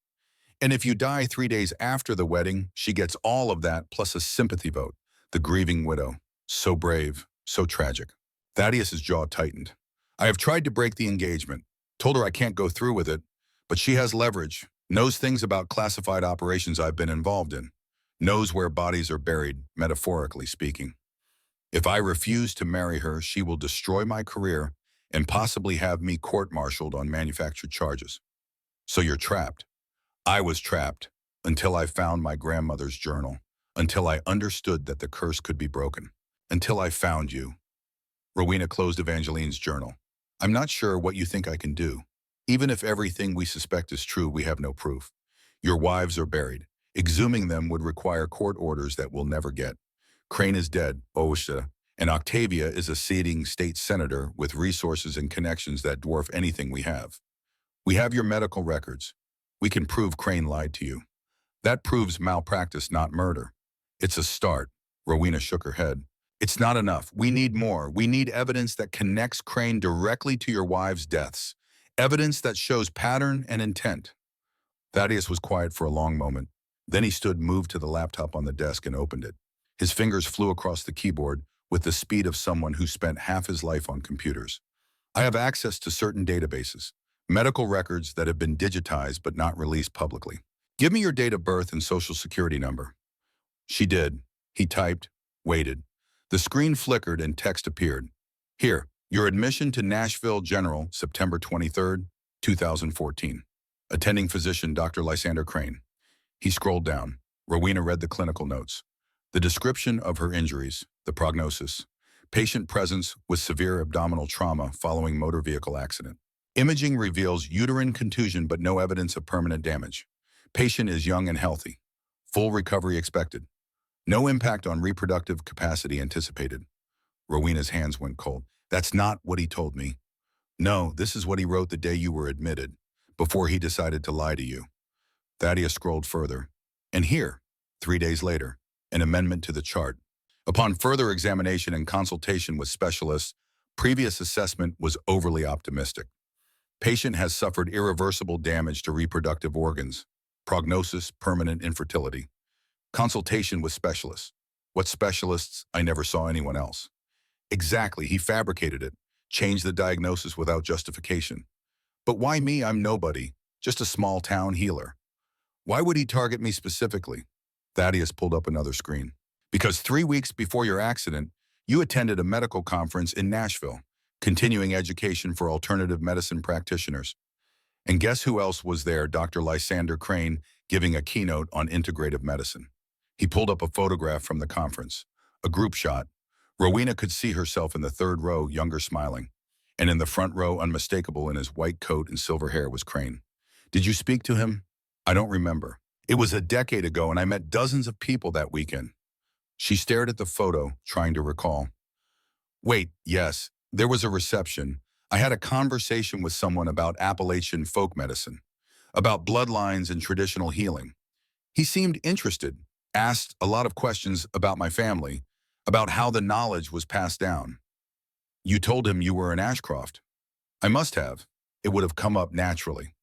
And if you die 3 days after the wedding, she gets all of that plus a sympathy vote, the grieving widow. So brave, so tragic. Thaddeus' jaw tightened. I have tried to break the engagement, told her I can't go through with it, but she has leverage, knows things about classified operations I've been involved in, knows where bodies are buried, metaphorically speaking. If I refuse to marry her, she will destroy my career and possibly have me court-martialed on manufactured charges. So you're trapped. I was trapped until I found my grandmother's journal, until I understood that the curse could be broken, until I found you. Rowena closed Evangeline's journal. I'm not sure what you think I can do. Even if everything we suspect is true, we have no proof. Your wives are buried. Exhuming them would require court orders that we'll never get. Crane is dead, OSHA, and Octavia is a sitting state senator with resources and connections that dwarf anything we have. We have your medical records. We can prove Crane lied to you. That proves malpractice, not murder. It's a start. Rowena shook her head. It's not enough. We need more. We need evidence that connects Crane directly to your wives' deaths. Evidence that shows pattern and intent. Thaddeus was quiet for a long moment. Then he stood, moved to the laptop on the desk, and opened it. His fingers flew across the keyboard with the speed of someone who spent half his life on computers. I have access to certain databases, medical records that have been digitized but not released publicly. Give me your date of birth and social security number. She did. He typed, waited. The screen flickered and text appeared. Here, your admission to Nashville General, September 23rd, 2014. Attending physician Dr. Lysander Crane. He scrolled down. Rowena read the clinical notes. The description of her injuries, the prognosis. Patient presence with severe abdominal trauma following motor vehicle accident. Imaging reveals uterine contusion but no evidence of permanent damage. Patient is young and healthy. Full recovery expected. No impact on reproductive capacity anticipated. Rowena's hands went cold. That's not what he told me. No, this is what he wrote the day you were admitted, before he decided to lie to you. Thaddeus scrolled further. And here, 3 days later, an amendment to the chart. Upon further examination and consultation with specialists, previous assessment was overly optimistic. Patient has suffered irreversible damage to reproductive organs. Prognosis, permanent infertility. Consultation with specialists. What specialists? I never saw anyone else. Exactly, he fabricated it. Changed the diagnosis without justification. But why me? I'm nobody. Just a small town healer. Why would he target me specifically? Thaddeus pulled up another screen. Because 3 weeks before your accident, you attended a medical conference in Nashville, continuing education for alternative medicine practitioners. And guess who else was there? Dr. Lysander Crane giving a keynote on integrative medicine. He pulled up a photograph from the conference, a group shot. Rowena could see herself in the third row, younger, smiling. And in the front row, unmistakable in his white coat and silver hair, was Crane. Did you speak to him? I don't remember. It was a decade ago, and I met dozens of people that weekend. She stared at the photo, trying to recall. Wait, yes, there was a reception. I had a conversation with someone about Appalachian folk medicine, about bloodlines and traditional healing. He seemed interested, asked a lot of questions about my family, about how the knowledge was passed down. You told him you were in Ashcroft. I must have. It would have come up naturally.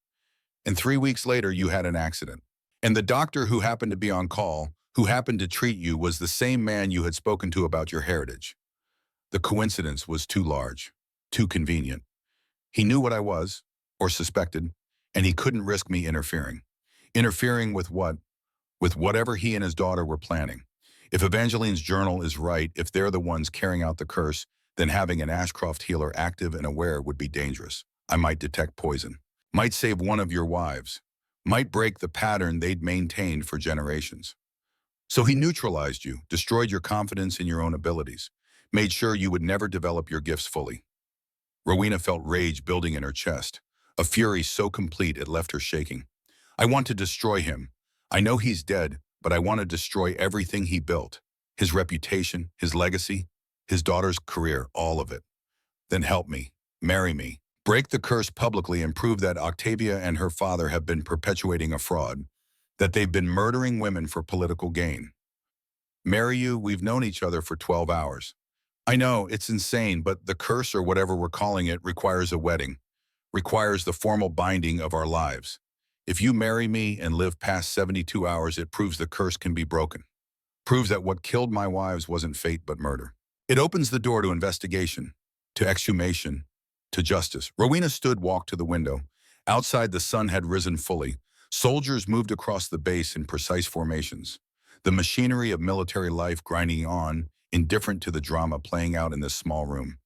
And 3 weeks later, you had an accident. And the doctor who happened to be on call, who happened to treat you, was the same man you had spoken to about your heritage. The coincidence was too large, too convenient. He knew what I was, or suspected, and he couldn't risk me interfering. Interfering with what? With whatever he and his daughter were planning. If Evangeline's journal is right, if they're the ones carrying out the curse, then having an Ashcroft healer active and aware would be dangerous. I might detect poison. Might save one of your wives. Might break the pattern they'd maintained for generations. So he neutralized you, destroyed your confidence in your own abilities, made sure you would never develop your gifts fully. Rowena felt rage building in her chest, a fury so complete it left her shaking. I want to destroy him. I know he's dead, but I want to destroy everything he built. His reputation, his legacy, his daughter's career, all of it. Then help me, marry me, break the curse publicly and prove that Octavia and her father have been perpetuating a fraud, that they've been murdering women for political gain. Marry you, we've known each other for 12 hours. I know, it's insane, but the curse, or whatever we're calling it, requires a wedding, requires the formal binding of our lives. If you marry me and live past 72 hours, it proves the curse can be broken. Proves that what killed my wives wasn't fate but murder. It opens the door to investigation, to exhumation, to justice. Rowena stood, walked to the window. Outside, the sun had risen fully. Soldiers moved across the base in precise formations. The machinery of military life grinding on, indifferent to the drama playing out in this small room.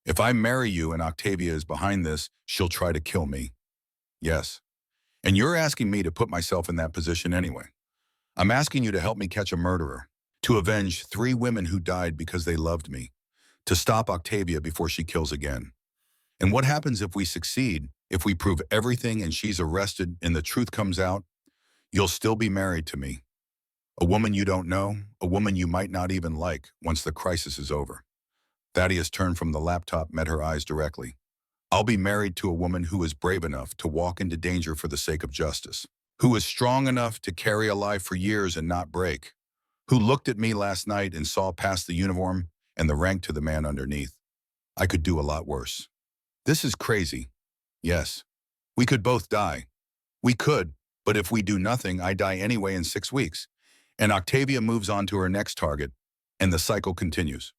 If I marry you and Octavia is behind this, she'll try to kill me. Yes. And you're asking me to put myself in that position anyway. I'm asking you to help me catch a murderer, to avenge 3 women who died because they loved me, to stop Octavia before she kills again. And what happens if we succeed, if we prove everything and she's arrested and the truth comes out? You'll still be married to me. A woman you don't know, a woman you might not even like once the crisis is over. Thaddeus turned from the laptop, met her eyes directly. I'll be married to a woman who is brave enough to walk into danger for the sake of justice, who is strong enough to carry a lie for years and not break, who looked at me last night and saw past the uniform and the rank to the man underneath. I could do a lot worse. This is crazy. Yes, we could both die. We could, but if we do nothing, I die anyway in 6 weeks. And Octavia moves on to her next target, and the cycle continues.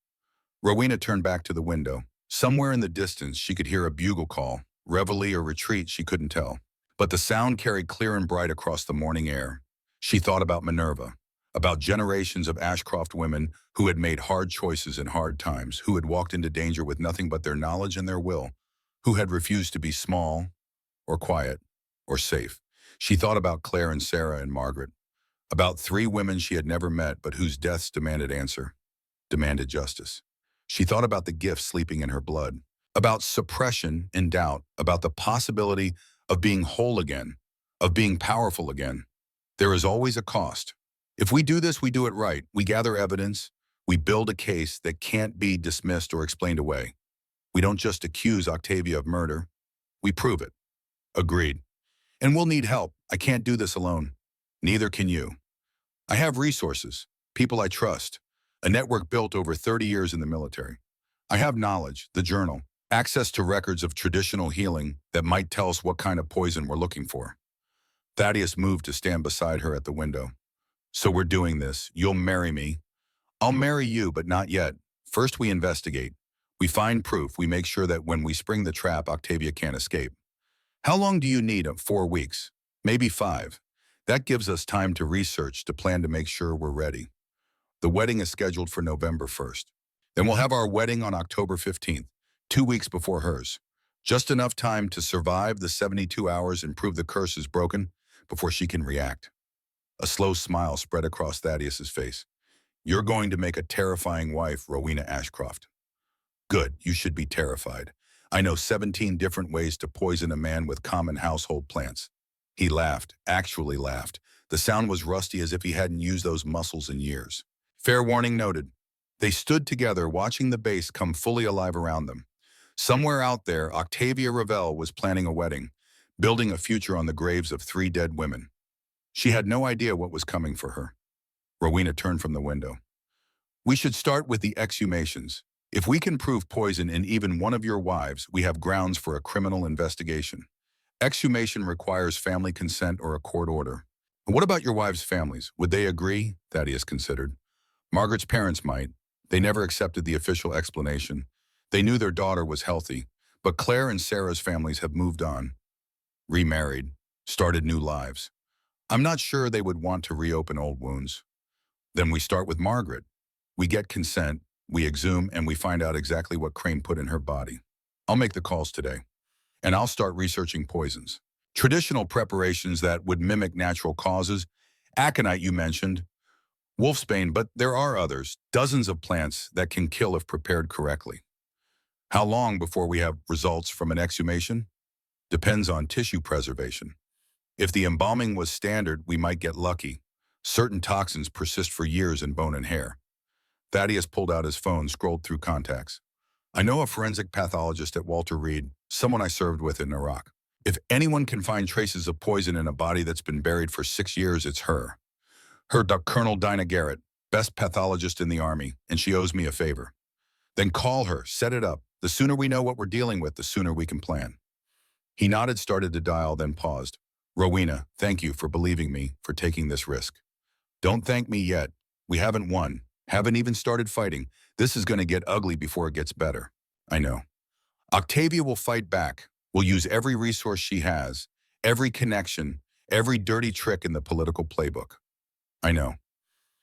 Rowena turned back to the window. Somewhere in the distance, she could hear a bugle call, reveille or retreat, she couldn't tell. But the sound carried clear and bright across the morning air. She thought about Minerva, about generations of Ashcroft women who had made hard choices in hard times, who had walked into danger with nothing but their knowledge and their will, who had refused to be small or quiet or safe. She thought about Claire and Sarah and Margaret, about 3 women she had never met but whose deaths demanded answer, demanded justice. She thought about the gift sleeping in her blood, about suppression and doubt, about the possibility of being whole again, of being powerful again. There is always a cost. If we do this, we do it right. We gather evidence. We build a case that can't be dismissed or explained away. We don't just accuse Octavia of murder. We prove it. Agreed. And we'll need help. I can't do this alone. Neither can you. I have resources, people I trust, a network built over 30 years in the military. I have knowledge, the journal, access to records of traditional healing that might tell us what kind of poison we're looking for. Thaddeus moved to stand beside her at the window. So we're doing this. You'll marry me. I'll marry you, but not yet. First we investigate. We find proof. We make sure that when we spring the trap, Octavia can't escape. How long do you need? 4 weeks, maybe 5. That gives us time to research, to plan, to make sure we're ready. The wedding is scheduled for November 1st. Then we'll have our wedding on October 15th, 2 weeks before hers. Just enough time to survive the 72 hours and prove the curse is broken before she can react. A slow smile spread across Thaddeus's face. You're going to make a terrifying wife, Rowena Ashcroft. Good, you should be terrified. I know 17 different ways to poison a man with common household plants. He laughed, actually laughed. The sound was rusty, as if he hadn't used those muscles in years. Fair warning noted. They stood together, watching the base come fully alive around them. Somewhere out there, Octavia Ravel was planning a wedding, building a future on the graves of 3 dead women. She had no idea what was coming for her. Rowena turned from the window. We should start with the exhumations. If we can prove poison in even one of your wives, we have grounds for a criminal investigation. Exhumation requires family consent or a court order. What about your wives' families? Would they agree? Thaddeus considered. Margaret's parents might. They never accepted the official explanation. They knew their daughter was healthy, but Claire and Sarah's families have moved on, remarried, started new lives. I'm not sure they would want to reopen old wounds. Then we start with Margaret. We get consent, we exhume, and we find out exactly what Crane put in her body. I'll make the calls today, and I'll start researching poisons. Traditional preparations that would mimic natural causes. Aconite you mentioned, wolfsbane, but there are others, dozens of plants that can kill if prepared correctly. How long before we have results from an exhumation? Depends on tissue preservation. If the embalming was standard, we might get lucky. Certain toxins persist for years in bone and hair. Thaddeus pulled out his phone, scrolled through contacts. I know a forensic pathologist at Walter Reed, someone I served with in Iraq. If anyone can find traces of poison in a body that's been buried for 6 years, it's her. Colonel Dinah Garrett, best pathologist in the Army, and she owes me a favor. Then call her, set it up. The sooner we know what we're dealing with, the sooner we can plan. He nodded, started to dial, then paused. Rowena, thank you for believing me, for taking this risk. Don't thank me yet. We haven't won, haven't even started fighting. This is going to get ugly before it gets better. I know. Octavia will fight back. We'll use every resource she has, every connection, every dirty trick in the political playbook. I know.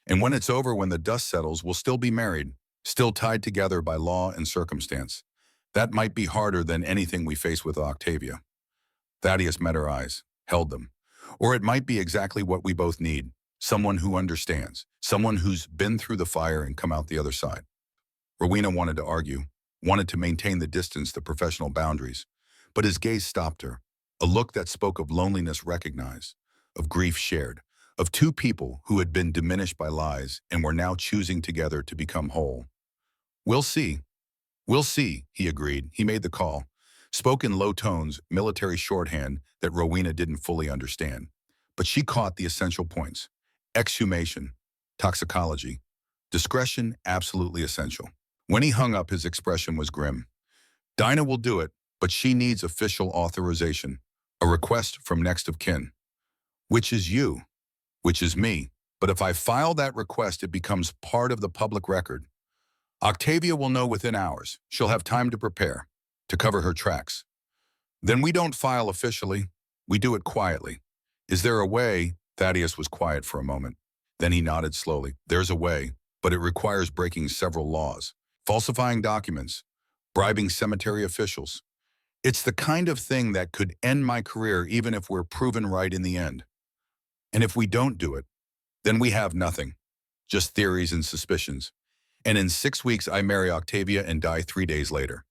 And when it's over, when the dust settles, we'll still be married, still tied together by law and circumstance. That might be harder than anything we face with Octavia. Thaddeus met her eyes, held them. Or it might be exactly what we both need. Someone who understands, someone who's been through the fire and come out the other side. Rowena wanted to argue, wanted to maintain the distance, the professional boundaries. But his gaze stopped her, a look that spoke of loneliness recognized, of grief shared, of two people who had been diminished by lies and were now choosing together to become whole. We'll see. We'll see, he agreed. He made the call, spoke in low tones, military shorthand that Rowena didn't fully understand. But she caught the essential points. Exhumation, toxicology, discretion absolutely essential. When he hung up, his expression was grim. Dinah will do it, but she needs official authorization, a request from next of kin. Which is you, which is me. But if I file that request, it becomes part of the public record. Octavia will know within hours. She'll have time to prepare, to cover her tracks. Then we don't file officially. We do it quietly. Is there a way? Thaddeus was quiet for a moment. Then he nodded slowly. There's a way, but it requires breaking several laws. Falsifying documents, bribing cemetery officials. It's the kind of thing that could end my career even if we're proven right in the end. And if we don't do it, then we have nothing. Just theories and suspicions. And in 6 weeks, I marry Octavia and die 3 days later.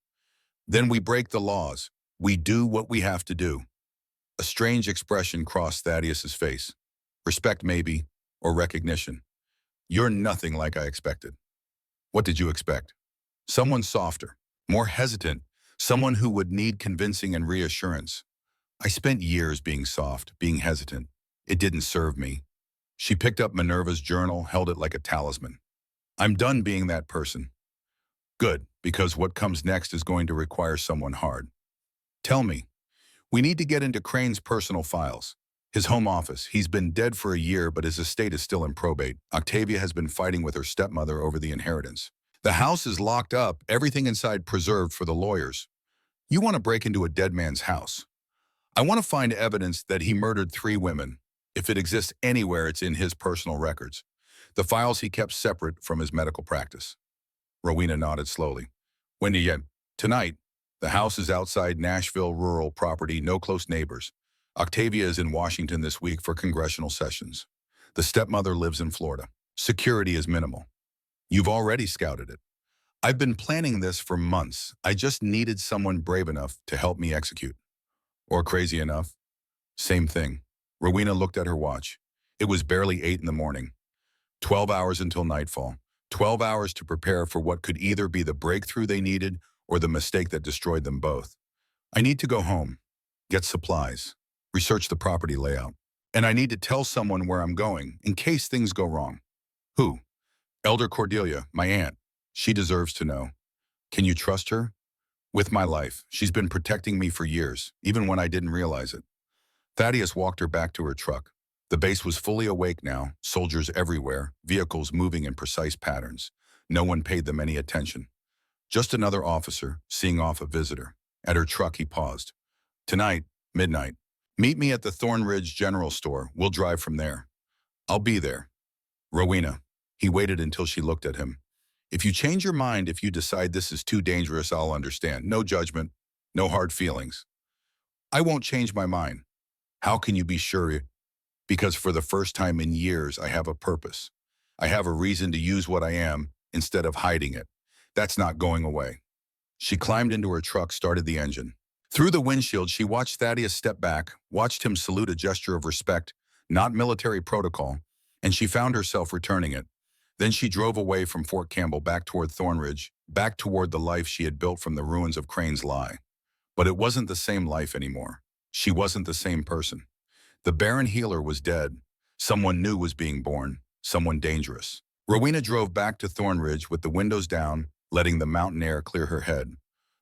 Then we break the laws. We do what we have to do. A strange expression crossed Thaddeus's face. Respect maybe, or recognition. You're nothing like I expected. What did you expect? Someone softer, more hesitant, someone who would need convincing and reassurance. I spent years being soft, being hesitant. It didn't serve me. She picked up Minerva's journal, held it like a talisman. I'm done being that person. Good, because what comes next is going to require someone hard. Tell me, we need to get into Crane's personal files. His home office. He's been dead for a year, but his estate is still in probate. Octavia has been fighting with her stepmother over the inheritance. The house is locked up, everything inside preserved for the lawyers. You want to break into a dead man's house. I want to find evidence that he murdered 3 women. If it exists anywhere, it's in his personal records. The files he kept separate from his medical practice. Rowena nodded slowly. When do you? Tonight. The house is outside Nashville, rural property, no close neighbors. Octavia is in Washington this week for congressional sessions. The stepmother lives in Florida. Security is minimal. You've already scouted it. I've been planning this for months. I just needed someone brave enough to help me execute. Or crazy enough. Same thing. Rowena looked at her watch. It was barely 8 in the morning. 12 hours until nightfall. 12 hours to prepare for what could either be the breakthrough they needed or the mistake that destroyed them both. I need to go home, get supplies, research the property layout. And I need to tell someone where I'm going in case things go wrong. Who? Elder Cordelia, my aunt. She deserves to know. Can you trust her? With my life. She's been protecting me for years, even when I didn't realize it. Thaddeus walked her back to her truck. The base was fully awake now, soldiers everywhere, vehicles moving in precise patterns. No one paid them any attention. Just another officer, seeing off a visitor. At her truck, he paused. Tonight, midnight. Meet me at the Thornridge General Store. We'll drive from there. I'll be there. Rowena. He waited until she looked at him. If you change your mind, if you decide this is too dangerous, I'll understand. No judgment, no hard feelings. I won't change my mind. How can you be sure? Because for the first time in years, I have a purpose. I have a reason to use what I am instead of hiding it. That's not going away. She climbed into her truck, started the engine. Through the windshield, she watched Thaddeus step back, watched him salute, a gesture of respect, not military protocol, and she found herself returning it. Then she drove away from Fort Campbell back toward Thornridge, back toward the life she had built from the ruins of Crane's lie. But it wasn't the same life anymore. She wasn't the same person. The Barren healer was dead. Someone new was being born, someone dangerous. Rowena drove back to Thornridge with the windows down, letting the mountain air clear her head.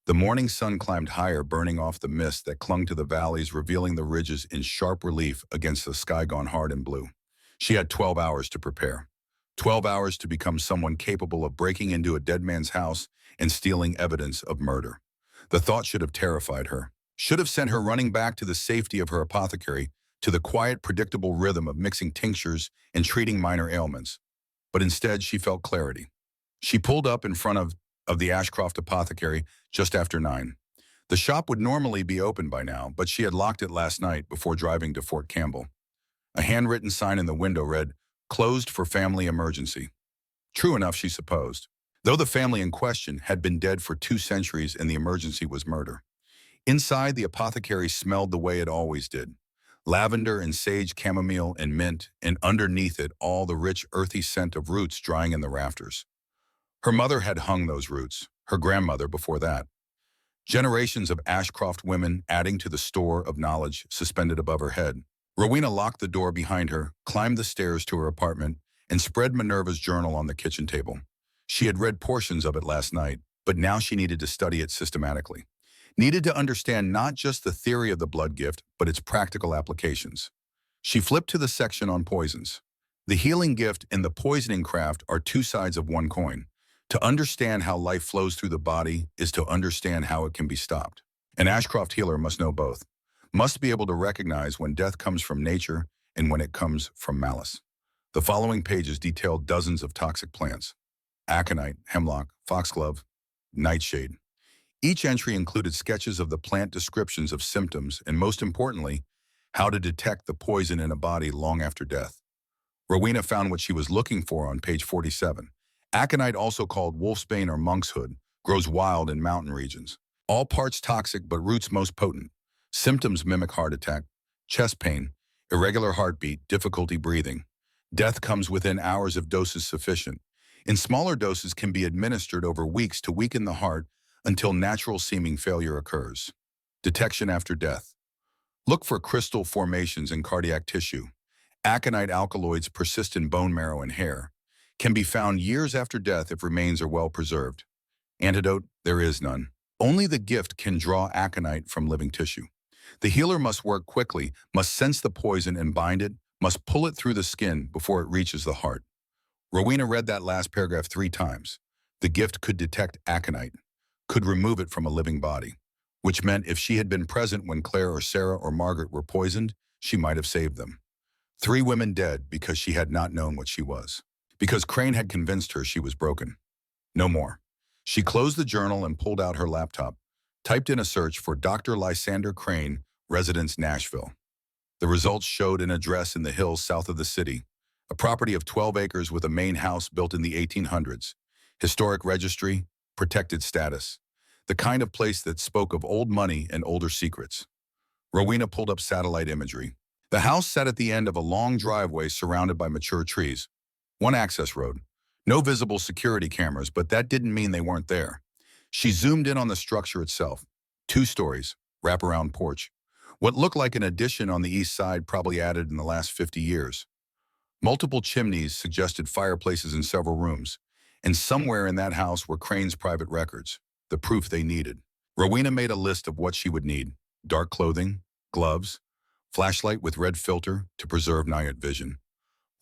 The morning sun climbed higher, burning off the mist that clung to the valleys, revealing the ridges in sharp relief against the sky gone hard and blue. She had 12 hours to prepare. 12 hours to become someone capable of breaking into a dead man's house and stealing evidence of murder. The thought should have terrified her, should have sent her running back to the safety of her apothecary, to the quiet, predictable rhythm of mixing tinctures and treating minor ailments. But instead, she felt clarity. She pulled up in front of the Ashcroft Apothecary just after 9. The shop would normally be open by now, but she had locked it last night before driving to Fort Campbell. A handwritten sign in the window read, "Closed for family emergency." True enough, she supposed, though the family in question had been dead for 2 centuries and the emergency was murder. Inside, the apothecary smelled the way it always did. Lavender and sage, chamomile and mint, and underneath it all the rich earthy scent of roots drying in the rafters. Her mother had hung those roots, her grandmother before that. Generations of Ashcroft women adding to the store of knowledge suspended above her head. Rowena locked the door behind her, climbed the stairs to her apartment, and spread Minerva's journal on the kitchen table. She had read portions of it last night, but now she needed to study it systematically. Needed to understand not just the theory of the blood gift, but its practical applications. She flipped to the section on poisons. The healing gift and the poisoning craft are two sides of one coin. To understand how life flows through the body is to understand how it can be stopped. An Ashcroft healer must know both, must be able to recognize when death comes from nature and when it comes from malice. The following pages detail dozens of toxic plants: aconite, hemlock, foxglove, nightshade. Each entry included sketches of the plant, descriptions of symptoms, and most importantly, how to detect the poison in a body long after death. Rowena found what she was looking for on page 47. Aconite, also called wolfsbane or monkshood, grows wild in mountain regions. All parts toxic but roots most potent. Symptoms mimic heart attack, chest pain, irregular heartbeat, difficulty breathing. Death comes within hours if doses sufficient. In smaller doses can be administered over weeks to weaken the heart until natural-seeming failure occurs. Detection after death. Look for crystal formations in cardiac tissue. Aconite alkaloids persist in bone marrow and hair. Can be found years after death if remains are well preserved. Antidote: there is none. Only the gift can draw aconite from living tissue. The healer must work quickly, must sense the poison and bind it, must pull it through the skin before it reaches the heart. Rowena read that last paragraph 3 times. The gift could detect aconite, could remove it from a living body, which meant if she had been present when Claire or Sarah or Margaret were poisoned, she might have saved them. 3 women dead because she had not known what she was. Because Crane had convinced her she was broken. No more. She closed the journal and pulled out her laptop, typed in a search for Dr. Lysander Crane, residence Nashville. The results showed an address in the hills south of the city, a property of 12 acres with a main house built in the 1800s, historic registry, protected status, the kind of place that spoke of old money and older secrets. Rowena pulled up satellite imagery. The house sat at the end of a long driveway surrounded by mature trees. One access road. No visible security cameras, but that didn't mean they weren't there. She zoomed in on the structure itself. 2 stories, wraparound porch. What looked like an addition on the east side, probably added in the last 50 years. Multiple chimneys suggested fireplaces in several rooms, and somewhere in that house were Crane's private records, the proof they needed. Rowena made a list of what she would need: dark clothing, gloves, flashlight with red filter to preserve night vision.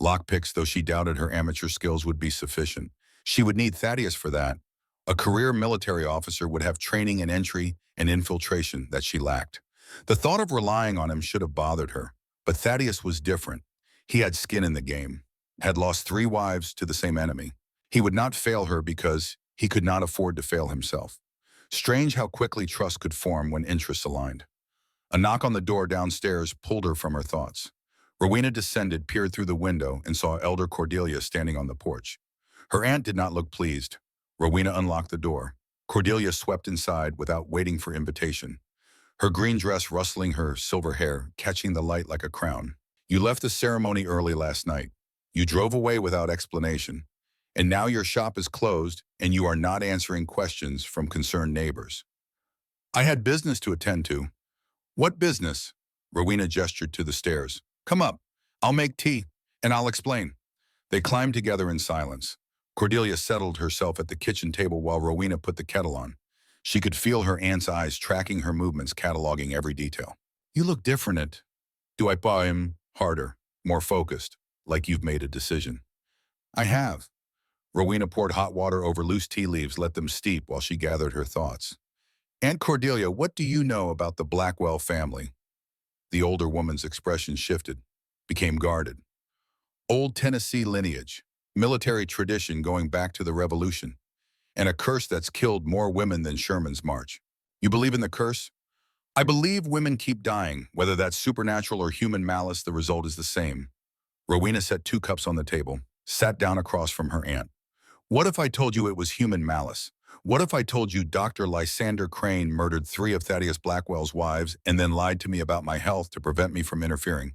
Lockpicks, though she doubted her amateur skills would be sufficient. She would need Thaddeus for that. A career military officer would have training in entry and infiltration that she lacked. The thought of relying on him should have bothered her, but Thaddeus was different. He had skin in the game, had lost 3 wives to the same enemy. He would not fail her because he could not afford to fail himself. Strange how quickly trust could form when interests aligned. A knock on the door downstairs pulled her from her thoughts. Rowena descended, peered through the window, and saw Elder Cordelia standing on the porch. Her aunt did not look pleased. Rowena unlocked the door. Cordelia swept inside without waiting for invitation, her green dress rustling her silver hair, catching the light like a crown. You left the ceremony early last night. You drove away without explanation. And now your shop is closed and you are not answering questions from concerned neighbors. I had business to attend to. What business? Rowena gestured to the stairs. Come up. I'll make tea, and I'll explain. They climbed together in silence. Cordelia settled herself at the kitchen table while Rowena put the kettle on. She could feel her aunt's eyes tracking her movements, cataloging every detail. You look different. Do I buy him harder, more focused, like you've made a decision? I have. Rowena poured hot water over loose tea leaves, let them steep while she gathered her thoughts. Aunt Cordelia, what do you know about the Blackwell family? The older woman's expression shifted, became guarded. Old Tennessee lineage, military tradition going back to the Revolution, and a curse that's killed more women than Sherman's march. You believe in the curse? I believe women keep dying. Whether that's supernatural or human malice, the result is the same. Rowena set 2 cups on the table, sat down across from her aunt. What if I told you it was human malice? What if I told you Dr. Lysander Crane murdered 3 of Thaddeus Blackwell's wives and then lied to me about my health to prevent me from interfering?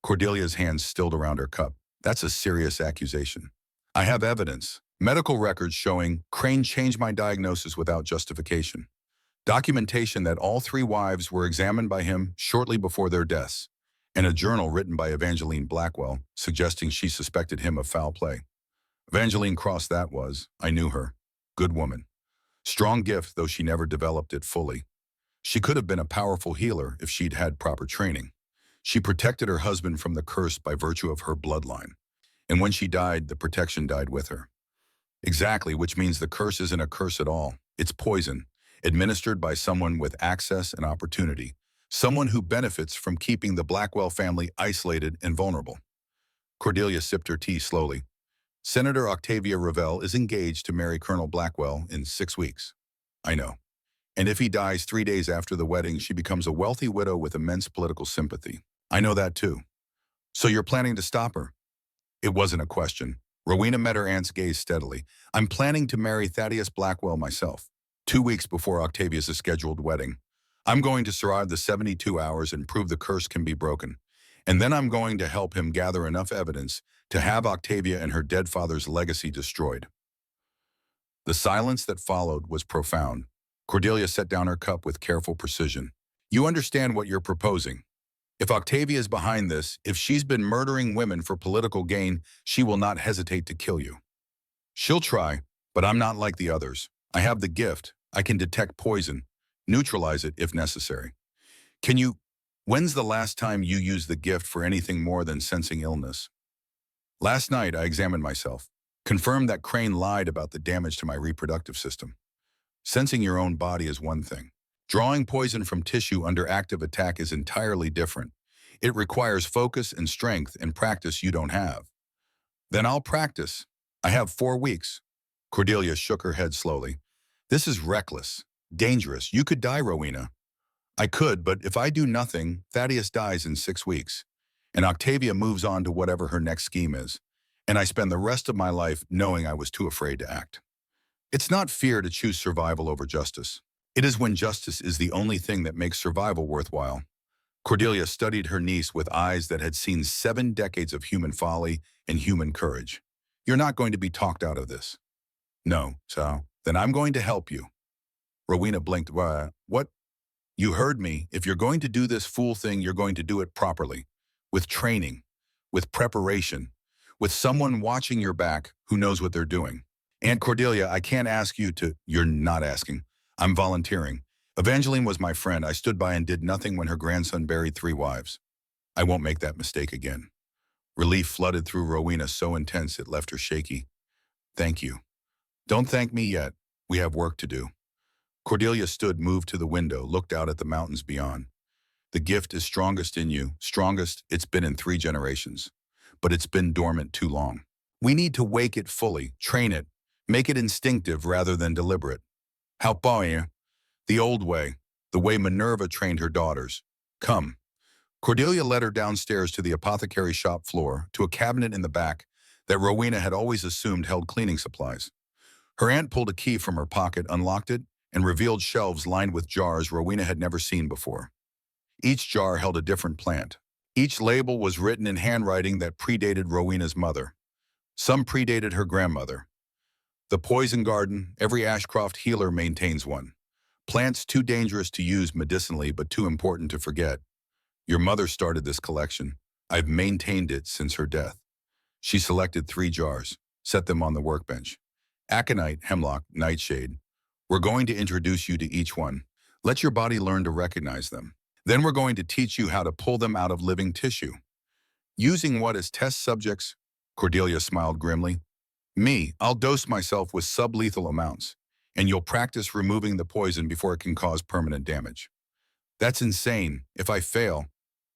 Cordelia's hands stilled around her cup. That's a serious accusation. I have evidence. Medical records showing Crane changed my diagnosis without justification. Documentation that all 3 wives were examined by him shortly before their deaths. And a journal written by Evangeline Blackwell suggesting she suspected him of foul play. Evangeline Cross that was. I knew her. Good woman. Strong gift, though she never developed it fully. She could have been a powerful healer if she'd had proper training. She protected her husband from the curse by virtue of her bloodline. And when she died, the protection died with her. Exactly, which means the curse isn't a curse at all. It's poison, administered by someone with access and opportunity. Someone who benefits from keeping the Blackwell family isolated and vulnerable. Cordelia sipped her tea slowly. Senator Octavia Ravel is engaged to marry Colonel Blackwell in 6 weeks. I know. And if he dies 3 days after the wedding, she becomes a wealthy widow with immense political sympathy. I know that too. So you're planning to stop her? It wasn't a question. Rowena met her aunt's gaze steadily. I'm planning to marry Thaddeus Blackwell myself, 2 weeks before Octavia's scheduled wedding. I'm going to survive the 72 hours and prove the curse can be broken. And then I'm going to help him gather enough evidence to have Octavia and her dead father's legacy destroyed. The silence that followed was profound. Cordelia set down her cup with careful precision. You understand what you're proposing. If Octavia is behind this, if she's been murdering women for political gain, she will not hesitate to kill you. She'll try, but I'm not like the others. I have the gift. I can detect poison, neutralize it if necessary. When's the last time you used the gift for anything more than sensing illness? Last night, I examined myself, confirmed that Crane lied about the damage to my reproductive system. Sensing your own body is one thing. Drawing poison from tissue under active attack is entirely different. It requires focus and strength and practice you don't have. Then I'll practice. I have 4 weeks. Cordelia shook her head slowly. This is reckless, dangerous. You could die, Rowena. I could, but if I do nothing, Thaddeus dies in 6 weeks. And Octavia moves on to whatever her next scheme is. And I spend the rest of my life knowing I was too afraid to act. It's not fear to choose survival over justice. It is when justice is the only thing that makes survival worthwhile. Cordelia studied her niece with eyes that had seen 7 decades of human folly and human courage. You're not going to be talked out of this. No, so then I'm going to help you. Rowena blinked. What? You heard me. If you're going to do this fool thing, you're going to do it properly. With training, with preparation, with someone watching your back who knows what they're doing. Aunt Cordelia, I can't ask you to. You're not asking. I'm volunteering. Evangeline was my friend. I stood by and did nothing when her grandson buried 3 wives. I won't make that mistake again. Relief flooded through Rowena so intense it left her shaky. Thank you. Don't thank me yet. We have work to do. Cordelia stood, moved to the window, looked out at the mountains beyond. The gift is strongest in you, strongest it's been in 3 generations. But it's been dormant too long. We need to wake it fully, train it, make it instinctive rather than deliberate. How about you? The old way, the way Minerva trained her daughters. Come. Cordelia led her downstairs to the apothecary shop floor, to a cabinet in the back that Rowena had always assumed held cleaning supplies. Her aunt pulled a key from her pocket, unlocked it, and revealed shelves lined with jars Rowena had never seen before. Each jar held a different plant. Each label was written in handwriting that predated Rowena's mother. Some predated her grandmother. The poison garden, every Ashcroft healer maintains one. Plants too dangerous to use medicinally but too important to forget. Your mother started this collection. I've maintained it since her death. She selected 3 jars, set them on the workbench. Aconite, hemlock, nightshade. We're going to introduce you to each one. Let your body learn to recognize them. Then we're going to teach you how to pull them out of living tissue. Using what as test subjects? Cordelia smiled grimly. Me, I'll dose myself with sublethal amounts, and you'll practice removing the poison before it can cause permanent damage. That's insane. If I fail,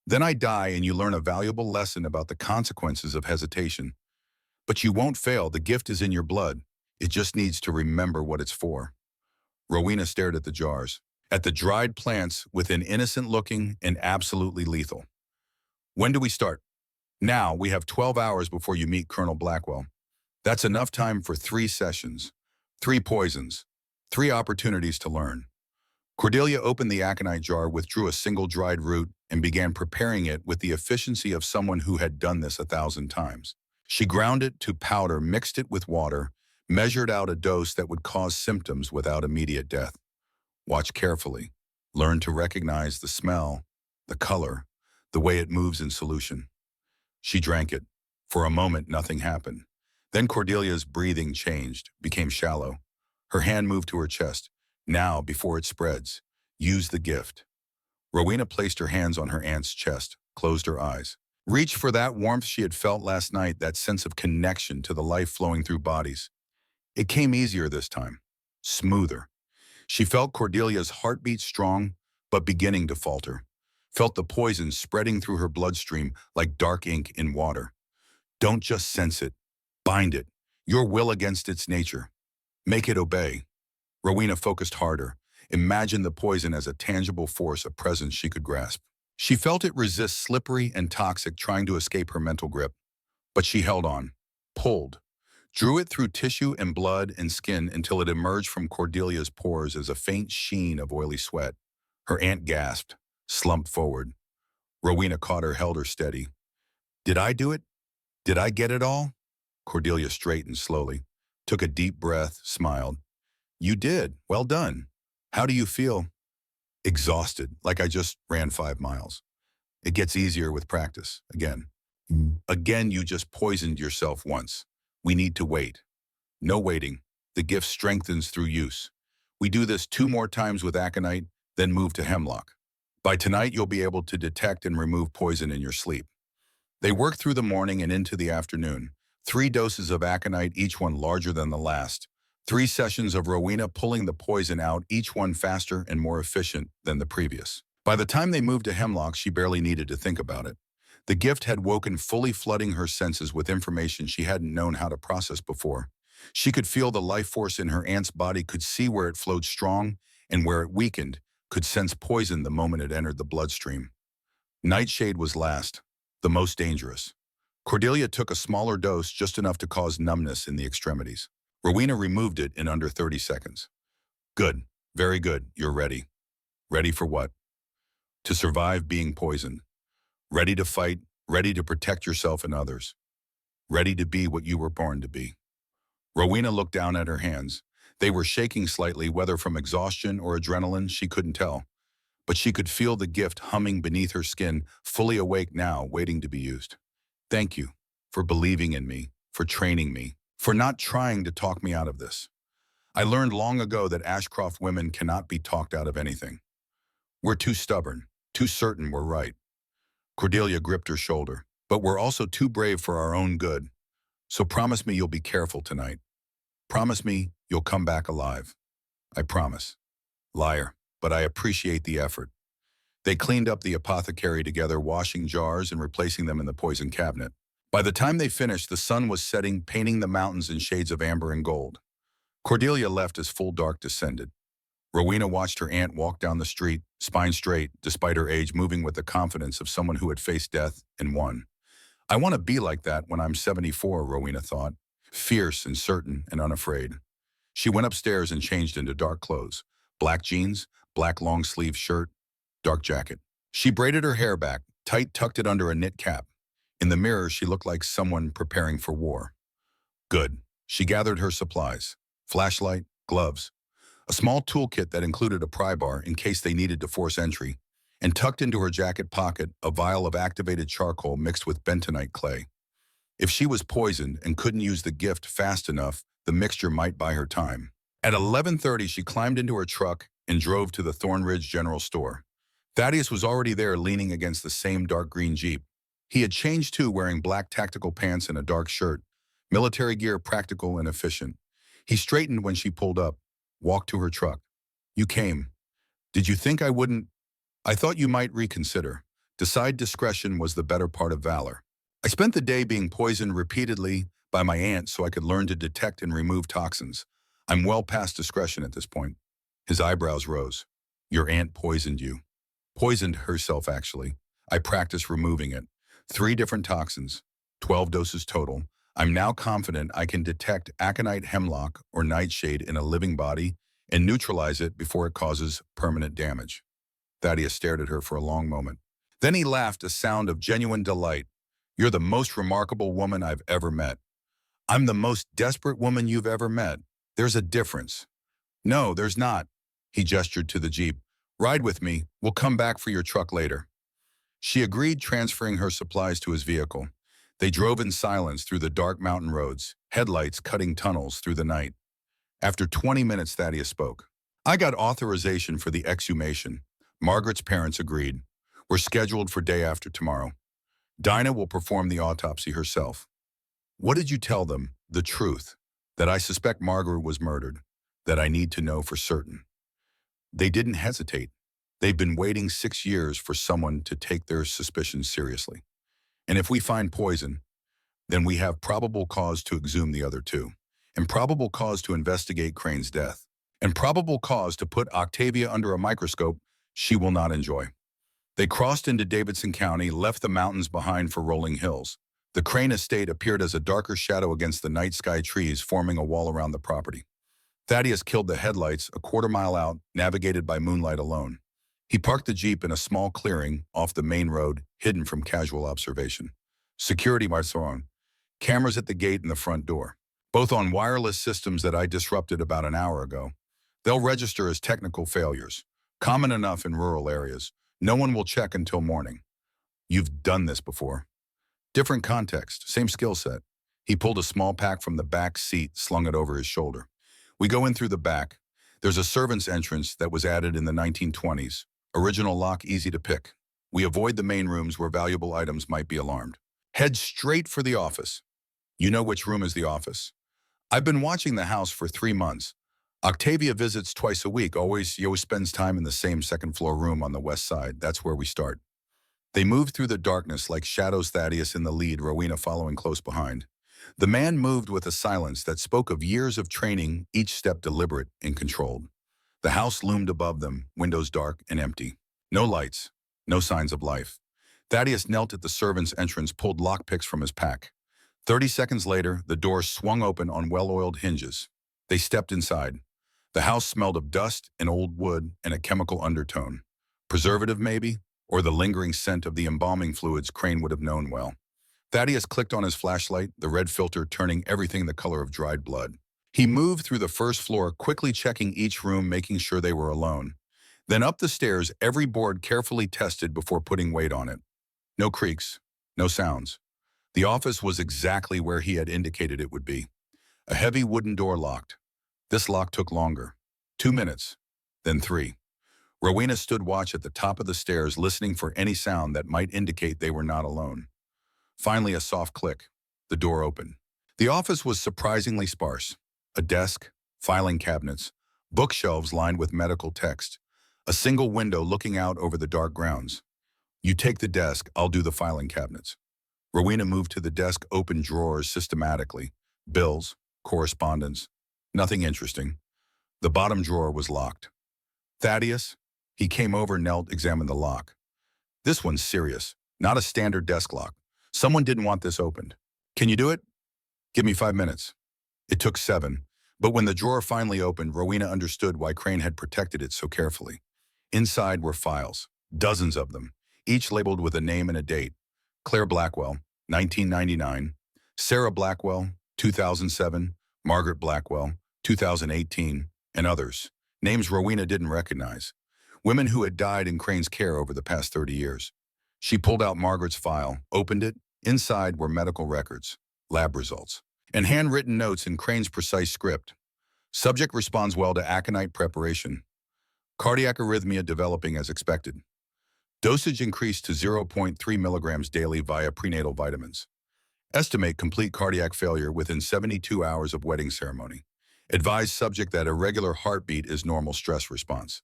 then I die and you learn a valuable lesson about the consequences of hesitation. But you won't fail. The gift is in your blood. It just needs to remember what it's for. Rowena stared at the jars, at the dried plants within innocent-looking and absolutely lethal. When do we start? Now, we have 12 hours before you meet Colonel Blackwell. That's enough time for 3 sessions, 3 poisons. 3 opportunities to learn. Cordelia opened the aconite jar, withdrew a single dried root, and began preparing it with the efficiency of someone who had done this 1,000 times. She ground it to powder, mixed it with water, measured out a dose that would cause symptoms without immediate death. Watch carefully. Learn to recognize the smell, the color, the way it moves in solution. She drank it. For a moment, nothing happened. Then Cordelia's breathing changed, became shallow. Her hand moved to her chest. Now, before it spreads, use the gift. Rowena placed her hands on her aunt's chest, closed her eyes. Reach for that warmth she had felt last night, that sense of connection to the life flowing through bodies. It came easier this time, smoother. She felt Cordelia's heartbeat strong, but beginning to falter. Felt the poison spreading through her bloodstream like dark ink in water. Don't just sense it. Bind it. Your will against its nature. Make it obey. Rowena focused harder. Imagined the poison as a tangible force, a presence she could grasp. She felt it resist, slippery and toxic, trying to escape her mental grip. But she held on, pulled, drew it through tissue and blood and skin until it emerged from Cordelia's pores as a faint sheen of oily sweat. Her aunt gasped, slumped forward. Rowena caught her, held her steady. Did I do it? Did I get it all? Cordelia straightened slowly, took a deep breath, smiled. You did. Well done. How do you feel? Exhausted, like I just ran 5 miles. It gets easier with practice. Again, you just poisoned yourself once. We need to wait. No waiting. The gift strengthens through use. We do this 2 more times with aconite, then move to hemlock. By tonight, you'll be able to detect and remove poison in your sleep. They worked through the morning and into the afternoon. 3 doses of aconite, each one larger than the last. 3 sessions of Rowena pulling the poison out, each one faster and more efficient than the previous. By the time they moved to hemlock, she barely needed to think about it. The gift had woken, fully flooding her senses with information she hadn't known how to process before. She could feel the life force in her aunt's body, could see where it flowed strong and where it weakened, could sense poison the moment it entered the bloodstream. Nightshade was last, the most dangerous. Cordelia took a smaller dose, just enough to cause numbness in the extremities. Rowena removed it in under 30 seconds. Good, very good, you're ready. Ready for what? To survive being poisoned. Ready to fight, ready to protect yourself and others. Ready to be what you were born to be. Rowena looked down at her hands. They were shaking slightly, whether from exhaustion or adrenaline, she couldn't tell. But she could feel the gift humming beneath her skin, fully awake now, waiting to be used. Thank you for believing in me, for training me, for not trying to talk me out of this. I learned long ago that Ashcroft women cannot be talked out of anything. We're too stubborn, too certain we're right. Cordelia gripped her shoulder. But we're also too brave for our own good. So promise me you'll be careful tonight. Promise me you'll come back alive. I promise. Liar, but I appreciate the effort. They cleaned up the apothecary together, washing jars and replacing them in the poison cabinet. By the time they finished, the sun was setting, painting the mountains in shades of amber and gold. Cordelia left as full dark descended. Rowena watched her aunt walk down the street, spine straight, despite her age, moving with the confidence of someone who had faced death and won. I want to be like that when I'm 74, Rowena thought, fierce and certain and unafraid. She went upstairs and changed into dark clothes, black jeans, black long-sleeve shirt, dark jacket. She braided her hair back, tight, tucked it under a knit cap. In the mirror, she looked like someone preparing for war. Good. She gathered her supplies, flashlight, gloves, a small toolkit that included a pry bar in case they needed to force entry, and tucked into her jacket pocket a vial of activated charcoal mixed with bentonite clay. If she was poisoned and couldn't use the gift fast enough, the mixture might buy her time. At 11:30, she climbed into her truck and drove to the Thornridge General Store. Thaddeus was already there, leaning against the same dark green Jeep. He had changed too, wearing black tactical pants and a dark shirt. Military gear, practical and efficient. He straightened when she pulled up, walked to her truck. You came. Did you think I wouldn't? I thought you might reconsider. Decide discretion was the better part of valor. I spent the day being poisoned repeatedly by my aunt so I could learn to detect and remove toxins. I'm well past discretion at this point. His eyebrows rose. Your aunt poisoned you. Poisoned herself, actually. I practiced removing it. 3 different toxins, 12 doses total. I'm now confident I can detect aconite, hemlock, or nightshade in a living body and neutralize it before it causes permanent damage. Thaddeus stared at her for a long moment. Then he laughed, a sound of genuine delight. You're the most remarkable woman I've ever met. I'm the most desperate woman you've ever met. There's a difference. No, there's not. He gestured to the Jeep. Ride with me. We'll come back for your truck later. She agreed, transferring her supplies to his vehicle. They drove in silence through the dark mountain roads, headlights cutting tunnels through the night. After 20 minutes, Thaddeus spoke. I got authorization for the exhumation. Margaret's parents agreed. We're scheduled for day after tomorrow. Dinah will perform the autopsy herself. What did you tell them? The truth. That I suspect Margaret was murdered. That I need to know for certain. They didn't hesitate. They've been waiting 6 years for someone to take their suspicions seriously. And if we find poison, then we have probable cause to exhume the other two, and probable cause to investigate Crane's death, and probable cause to put Octavia under a microscope she will not enjoy. They crossed into Davidson County, left the mountains behind for rolling hills. The Crane estate appeared as a darker shadow against the night sky trees forming a wall around the property. Thaddeus killed the headlights a quarter-mile out, navigated by moonlight alone. He parked the Jeep in a small clearing off the main road, hidden from casual observation. Security marshals on, cameras at the gate and the front door, both on wireless systems that I disrupted about an hour ago. They'll register as technical failures, common enough in rural areas. No one will check until morning. You've done this before. Different context, same skill set. He pulled a small pack from the back seat, slung it over his shoulder. We go in through the back. There's a servant's entrance that was added in the 1920s. Original lock, easy to pick. We avoid the main rooms where valuable items might be alarmed. Head straight for the office. You know which room is the office. I've been watching the house for 3 months. Octavia visits twice a week. She always spends time in the same second-floor room on the west side. That's where we start. They moved through the darkness like shadows, Thaddeus in the lead, Rowena following close behind. The man moved with a silence that spoke of years of training, each step deliberate and controlled. The house loomed above them, windows dark and empty. No lights, no signs of life. Thaddeus knelt at the servant's entrance, pulled lockpicks from his pack. 30 seconds later, the door swung open on well-oiled hinges. They stepped inside. The house smelled of dust and old wood and a chemical undertone. Preservative, maybe? Or the lingering scent of the embalming fluids Crane would have known well. Thaddeus clicked on his flashlight, the red filter turning everything the color of dried blood. He moved through the first floor, quickly checking each room, making sure they were alone. Then up the stairs, every board carefully tested before putting weight on it. No creaks, no sounds. The office was exactly where he had indicated it would be. A heavy wooden door locked. This lock took longer. 2 minutes, then 3. Rowena stood watch at the top of the stairs, listening for any sound that might indicate they were not alone. Finally, a soft click. The door opened. The office was surprisingly sparse. A desk, filing cabinets, bookshelves lined with medical text, a single window looking out over the dark grounds. You take the desk, I'll do the filing cabinets. Rowena moved to the desk, opened drawers systematically. Bills, correspondence, nothing interesting. The bottom drawer was locked. Thaddeus? He came over, knelt, examined the lock. This one's serious, not a standard desk lock. Someone didn't want this opened. Can you do it? Give me 5 minutes. It took 7, but when the drawer finally opened, Rowena understood why Crane had protected it so carefully. Inside were files, dozens of them, each labeled with a name and a date. Claire Blackwell, 1999. Sarah Blackwell, 2007. Margaret Blackwell, 2018, and others. Names Rowena didn't recognize. Women who had died in Crane's care over the past 30 years. She pulled out Margaret's file, opened it. Inside were medical records, lab results, and handwritten notes in Crane's precise script. Subject responds well to aconite preparation. Cardiac arrhythmia developing as expected. Dosage increased to 0.3 milligrams daily via prenatal vitamins. Estimate complete cardiac failure within 72 hours of wedding ceremony. Advise subject that irregular heartbeat is normal stress response.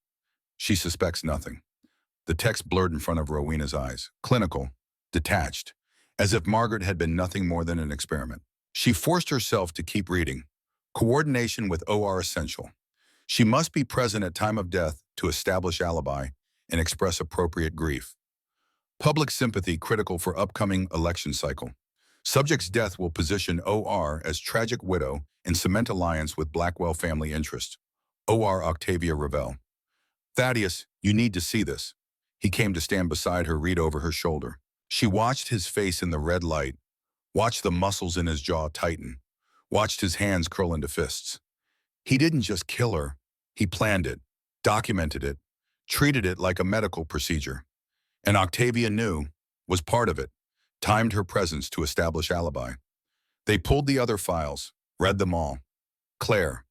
She suspects nothing. The text blurred in front of Rowena's eyes. Clinical, detached, as if Margaret had been nothing more than an experiment. She forced herself to keep reading. Coordination with OR essential. She must be present at time of death to establish alibi and express appropriate grief. Public sympathy critical for upcoming election cycle. Subject's death will position OR as tragic widow and cement alliance with Blackwell family interest. O.R. Octavia Ravel. Thaddeus, you need to see this. He came to stand beside her, read over her shoulder. She watched his face in the red light, watched the muscles in his jaw tighten, watched his hands curl into fists. He didn't just kill her, he planned it, documented it, treated it like a medical procedure. And Octavia knew, was part of it, timed her presence to establish alibi. They pulled the other files, read them all. Claire,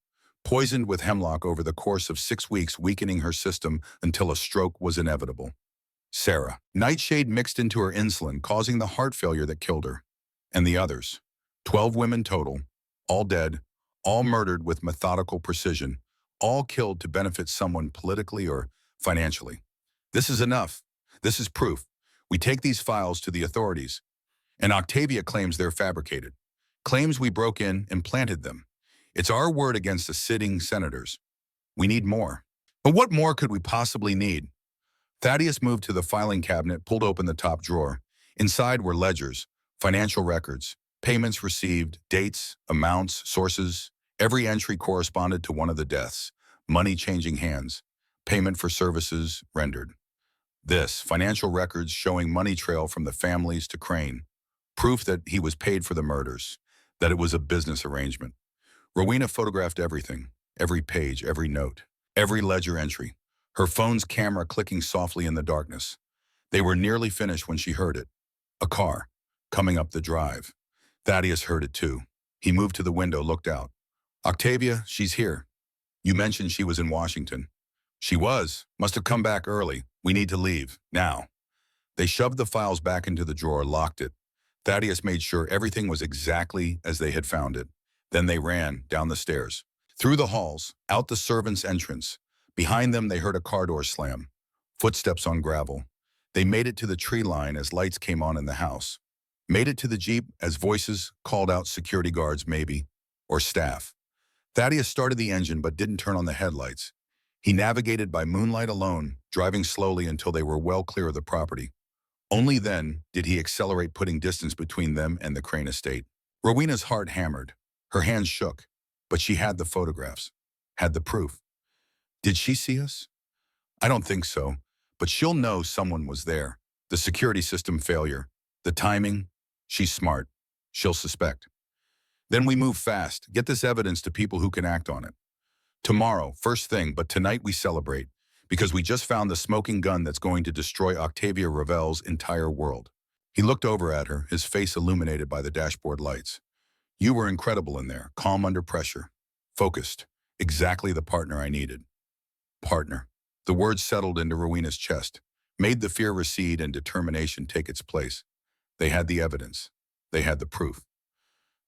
poisoned with hemlock over the course of 6 weeks, weakening her system until a stroke was inevitable. Sarah, nightshade mixed into her insulin, causing the heart failure that killed her. And the others, 12 women total, all dead, all murdered with methodical precision, all killed to benefit someone politically or financially. This is enough. This is proof. We take these files to the authorities. And Octavia claims they're fabricated. Claims we broke in and planted them. It's our word against the sitting senators. We need more. But what more could we possibly need? Thaddeus moved to the filing cabinet, pulled open the top drawer. Inside were ledgers, financial records, payments received, dates, amounts, sources. Every entry corresponded to one of the deaths. Money changing hands. Payment for services rendered. This, financial records showing money trail from the families to Crane. Proof that he was paid for the murders, that it was a business arrangement. Rowena photographed everything, every page, every note, every ledger entry, her phone's camera clicking softly in the darkness. They were nearly finished when she heard it. A car, coming up the drive. Thaddeus heard it too. He moved to the window, looked out. Octavia, she's here. You mentioned she was in Washington. She was. Must have come back early. We need to leave, now. They shoved the files back into the drawer, locked it. Thaddeus made sure everything was exactly as they had found it. Then they ran down the stairs. Through the halls, out the servants' entrance. Behind them, they heard a car door slam. Footsteps on gravel. They made it to the tree line as lights came on in the house. Made it to the Jeep as voices called out security guards, maybe, or staff. Thaddeus started the engine but didn't turn on the headlights. He navigated by moonlight alone, driving slowly until they were well clear of the property. Only then did he accelerate, putting distance between them and the Crane estate. Rowena's heart hammered. Her hands shook. But she had the photographs, had the proof. Did she see us? I don't think so, but she'll know someone was there. The security system failure, the timing, she's smart. She'll suspect. Then we move fast, get this evidence to people who can act on it. Tomorrow, first thing, but tonight we celebrate, because we just found the smoking gun that's going to destroy Octavia Ravel's entire world. He looked over at her, his face illuminated by the dashboard lights. You were incredible in there, calm under pressure, focused, exactly the partner I needed. Partner. The words settled into Rowena's chest, made the fear recede and determination take its place. They had the evidence. They had the proof.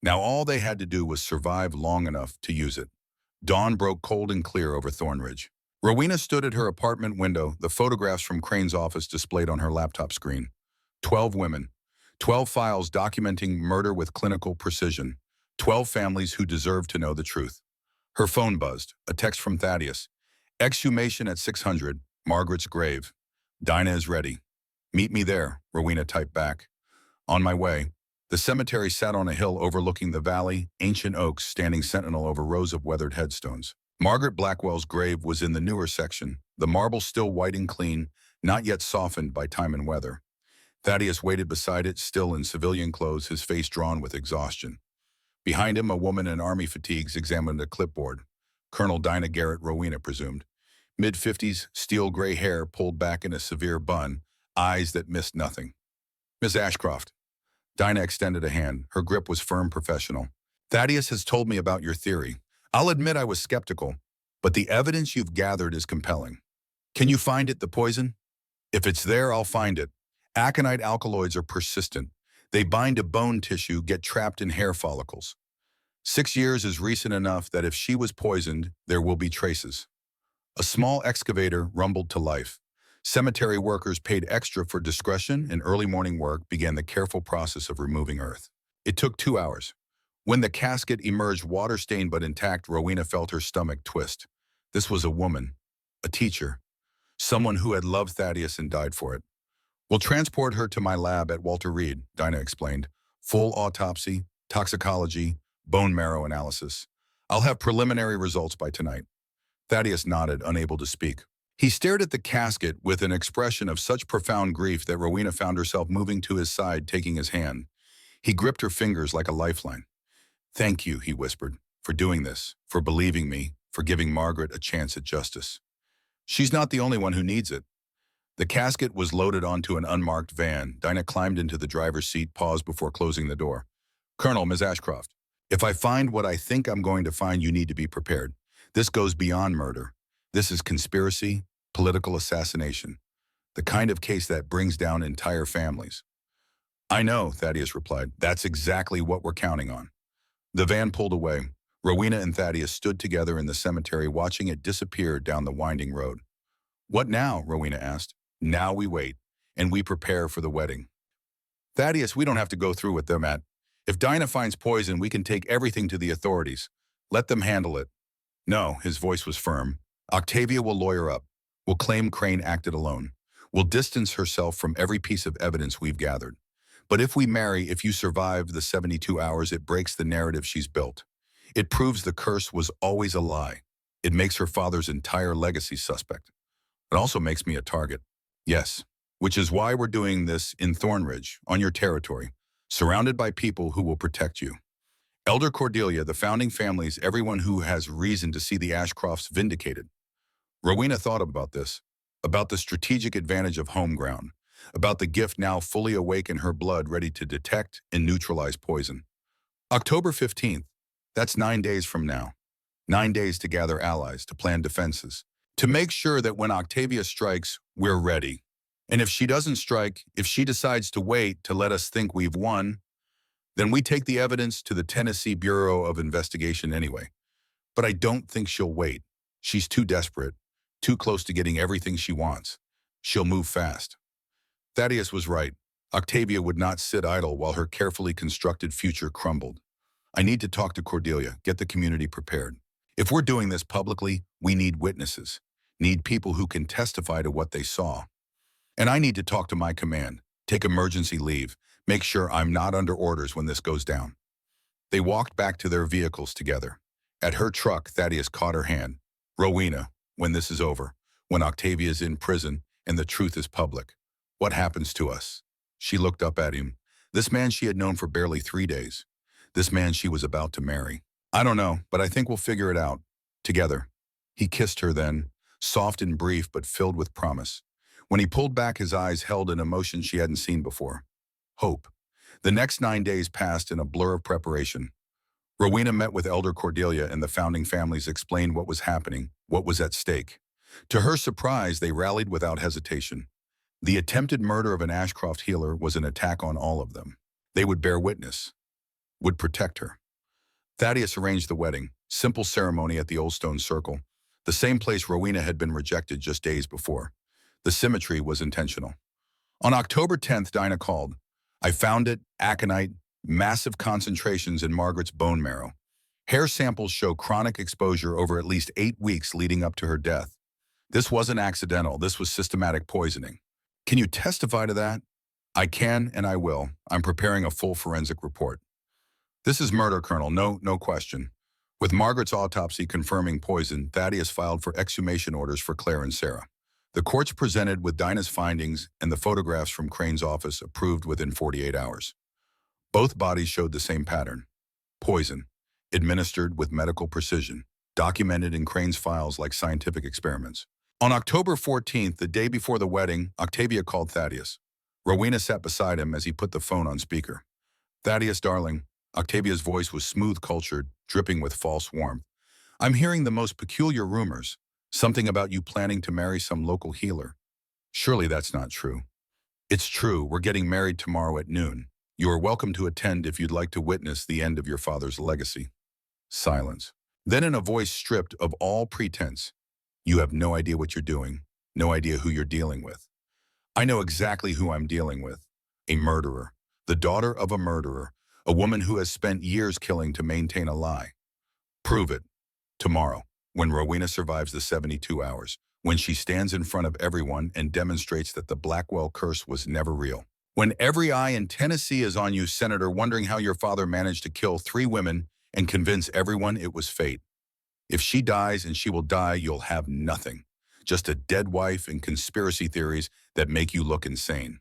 Now all they had to do was survive long enough to use it. Dawn broke cold and clear over Thornridge. Rowena stood at her apartment window, the photographs from Crane's office displayed on her laptop screen. 12 women. 12 files documenting murder with clinical precision. 12 families who deserved to know the truth. Her phone buzzed, a text from Thaddeus. Exhumation at 600, Margaret's grave. Dinah is ready. Meet me there, Rowena typed back. On my way. The cemetery sat on a hill overlooking the valley, ancient oaks standing sentinel over rows of weathered headstones. Margaret Blackwell's grave was in the newer section, the marble still white and clean, not yet softened by time and weather. Thaddeus waited beside it, still in civilian clothes, his face drawn with exhaustion. Behind him, a woman in army fatigues examined a clipboard. Colonel Dinah Garrett, Rowena presumed. Mid-50s, steel gray hair pulled back in a severe bun, eyes that missed nothing. Miss Ashcroft. Dinah extended a hand. Her grip was firm, professional. Thaddeus has told me about your theory. I'll admit I was skeptical, but the evidence you've gathered is compelling. Can you find it, the poison? If it's there, I'll find it. Aconite alkaloids are persistent. They bind to bone tissue, get trapped in hair follicles. 6 years is recent enough that if she was poisoned, there will be traces. A small excavator rumbled to life. Cemetery workers paid extra for discretion, and early morning work began the careful process of removing earth. It took 2 hours. When the casket emerged water-stained but intact, Rowena felt her stomach twist. This was a woman, a teacher, someone who had loved Thaddeus and died for it. We'll transport her to my lab at Walter Reed, Dinah explained. Full autopsy, toxicology, bone marrow analysis. I'll have preliminary results by tonight. Thaddeus nodded, unable to speak. He stared at the casket with an expression of such profound grief that Rowena found herself moving to his side, taking his hand. He gripped her fingers like a lifeline. "Thank you," he whispered, "for doing this, for believing me, for giving Margaret a chance at justice. She's not the only one who needs it." The casket was loaded onto an unmarked van. Dinah climbed into the driver's seat, paused before closing the door. "Colonel, Ms. Ashcroft, if I find what I think I'm going to find, you need to be prepared. This goes beyond murder. This is conspiracy, political assassination, the kind of case that brings down entire families." "I know," Thaddeus replied. "That's exactly what we're counting on." The van pulled away. Rowena and Thaddeus stood together in the cemetery, watching it disappear down the winding road. "What now?" Rowena asked. "Now we wait, and we prepare for the wedding." "Thaddeus, we don't have to go through with them, Matt. If Dinah finds poison, we can take everything to the authorities. Let them handle it." "No," his voice was firm. "Octavia will lawyer up. Will claim Crane acted alone. Will distance herself from every piece of evidence we've gathered. But if we marry, if you survive the 72 hours, it breaks the narrative she's built. It proves the curse was always a lie. It makes her father's entire legacy suspect. It also makes me a target." "Yes, which is why we're doing this in Thornridge, on your territory, surrounded by people who will protect you. Elder Cordelia, the founding families, everyone who has reason to see the Ashcrofts vindicated." Rowena thought about this, about the strategic advantage of home ground, about the gift now fully awake in her blood, ready to detect and neutralize poison. October 15th, that's 9 days from now. 9 days to gather allies, to plan defenses, to make sure that when Octavia strikes, we're ready. And if she doesn't strike, if she decides to wait to let us think we've won, then we take the evidence to the Tennessee Bureau of Investigation anyway. But I don't think she'll wait. She's too desperate, too close to getting everything she wants. She'll move fast. Thaddeus was right. Octavia would not sit idle while her carefully constructed future crumbled. "I need to talk to Cordelia, get the community prepared. If we're doing this publicly, we need witnesses, need people who can testify to what they saw. And I need to talk to my command, take emergency leave, make sure I'm not under orders when this goes down." They walked back to their vehicles together. At her truck, Thaddeus caught her hand. "Rowena, when this is over, when Octavia's in prison and the truth is public, what happens to us?" She looked up at him. This man she had known for barely 3 days. This man she was about to marry. "I don't know, but I think we'll figure it out. Together." He kissed her then, soft and brief but filled with promise. When he pulled back, his eyes held an emotion she hadn't seen before. Hope. The next 9 days passed in a blur of preparation. Rowena met with Elder Cordelia and the founding families, explained what was happening, what was at stake. To her surprise, they rallied without hesitation. The attempted murder of an Ashcroft healer was an attack on all of them. They would bear witness, would protect her. Thaddeus arranged the wedding, simple ceremony at the Old Stone Circle, the same place Rowena had been rejected just days before. The symmetry was intentional. On October 10th, Dinah called. "I found it, aconite, massive concentrations in Margaret's bone marrow. Hair samples show chronic exposure over at least 8 weeks leading up to her death. This wasn't accidental, this was systematic poisoning." "Can you testify to that?" "I can and I will. I'm preparing a full forensic report." "This is murder, Colonel, no question." With Margaret's autopsy confirming poison, Thaddeus filed for exhumation orders for Claire and Sarah. The courts presented with Dinah's findings and the photographs from Crane's office approved within 48 hours. Both bodies showed the same pattern. Poison, administered with medical precision, documented in Crane's files like scientific experiments. On October 14th, the day before the wedding, Octavia called Thaddeus. Rowena sat beside him as he put the phone on speaker. "Thaddeus, darling." Octavia's voice was smooth-cultured, dripping with false warmth. "I'm hearing the most peculiar rumors. Something about you planning to marry some local healer. Surely that's not true." "It's true. We're getting married tomorrow at noon. You are welcome to attend if you'd like to witness the end of your father's legacy." Silence. Then in a voice stripped of all pretense, "You have no idea what you're doing, no idea who you're dealing with." "I know exactly who I'm dealing with. A murderer. The daughter of a murderer. A woman who has spent years killing to maintain a lie. Prove it. Tomorrow, when Rowena survives the 72 hours, when she stands in front of everyone and demonstrates that the Blackwell curse was never real. When every eye in Tennessee is on you, Senator, wondering how your father managed to kill 3 women and convince everyone it was fate. If she dies and she will die, you'll have nothing. Just a dead wife and conspiracy theories that make you look insane.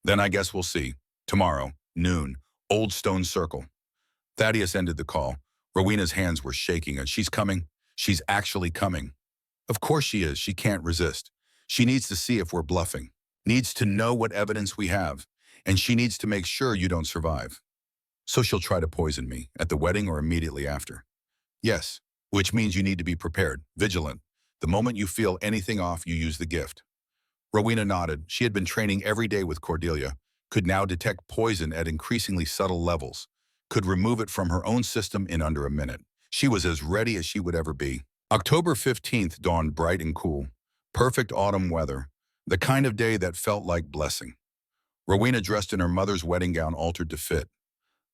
Then I guess we'll see. Tomorrow, noon, Old Stone Circle. Thaddeus ended the call. Rowena's hands were shaking. She's coming. She's actually coming. Of course she is. She can't resist. She needs to see if we're bluffing. Needs to know what evidence we have. And she needs to make sure you don't survive. So she'll try to poison me, at the wedding or immediately after. Yes, which means you need to be prepared, vigilant. The moment you feel anything off, you use the gift. Rowena nodded. She had been training every day with Cordelia, could now detect poison at increasingly subtle levels, could remove it from her own system in under a minute. She was as ready as she would ever be. October 15th dawned bright and cool. Perfect autumn weather, the kind of day that felt like blessing. Rowena dressed in her mother's wedding gown altered to fit.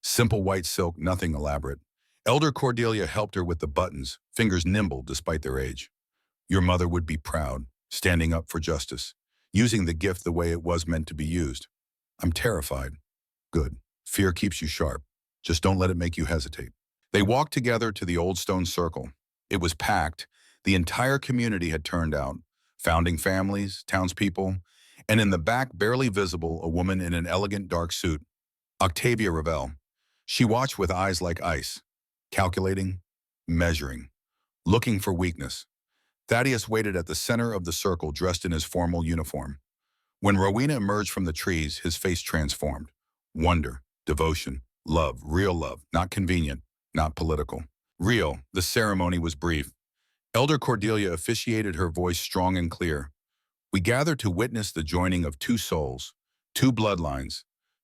Simple white silk, nothing elaborate. Elder Cordelia helped her with the buttons, fingers nimble despite their age. Your mother would be proud, standing up for justice, using the gift the way it was meant to be used. I'm terrified. Good. Fear keeps you sharp. Just don't let it make you hesitate. They walked together to the Old Stone Circle. It was packed. The entire community had turned out. Founding families, townspeople, and in the back, barely visible, a woman in an elegant dark suit. Octavia Ravel. She watched with eyes like ice, calculating, measuring, looking for weakness. Thaddeus waited at the center of the circle dressed in his formal uniform. When Rowena emerged from the trees, his face transformed. Wonder, devotion, love, real love, not convenient, not political. Real. The ceremony was brief. Elder Cordelia officiated, her voice strong and clear. We gather to witness the joining of two souls, two bloodlines,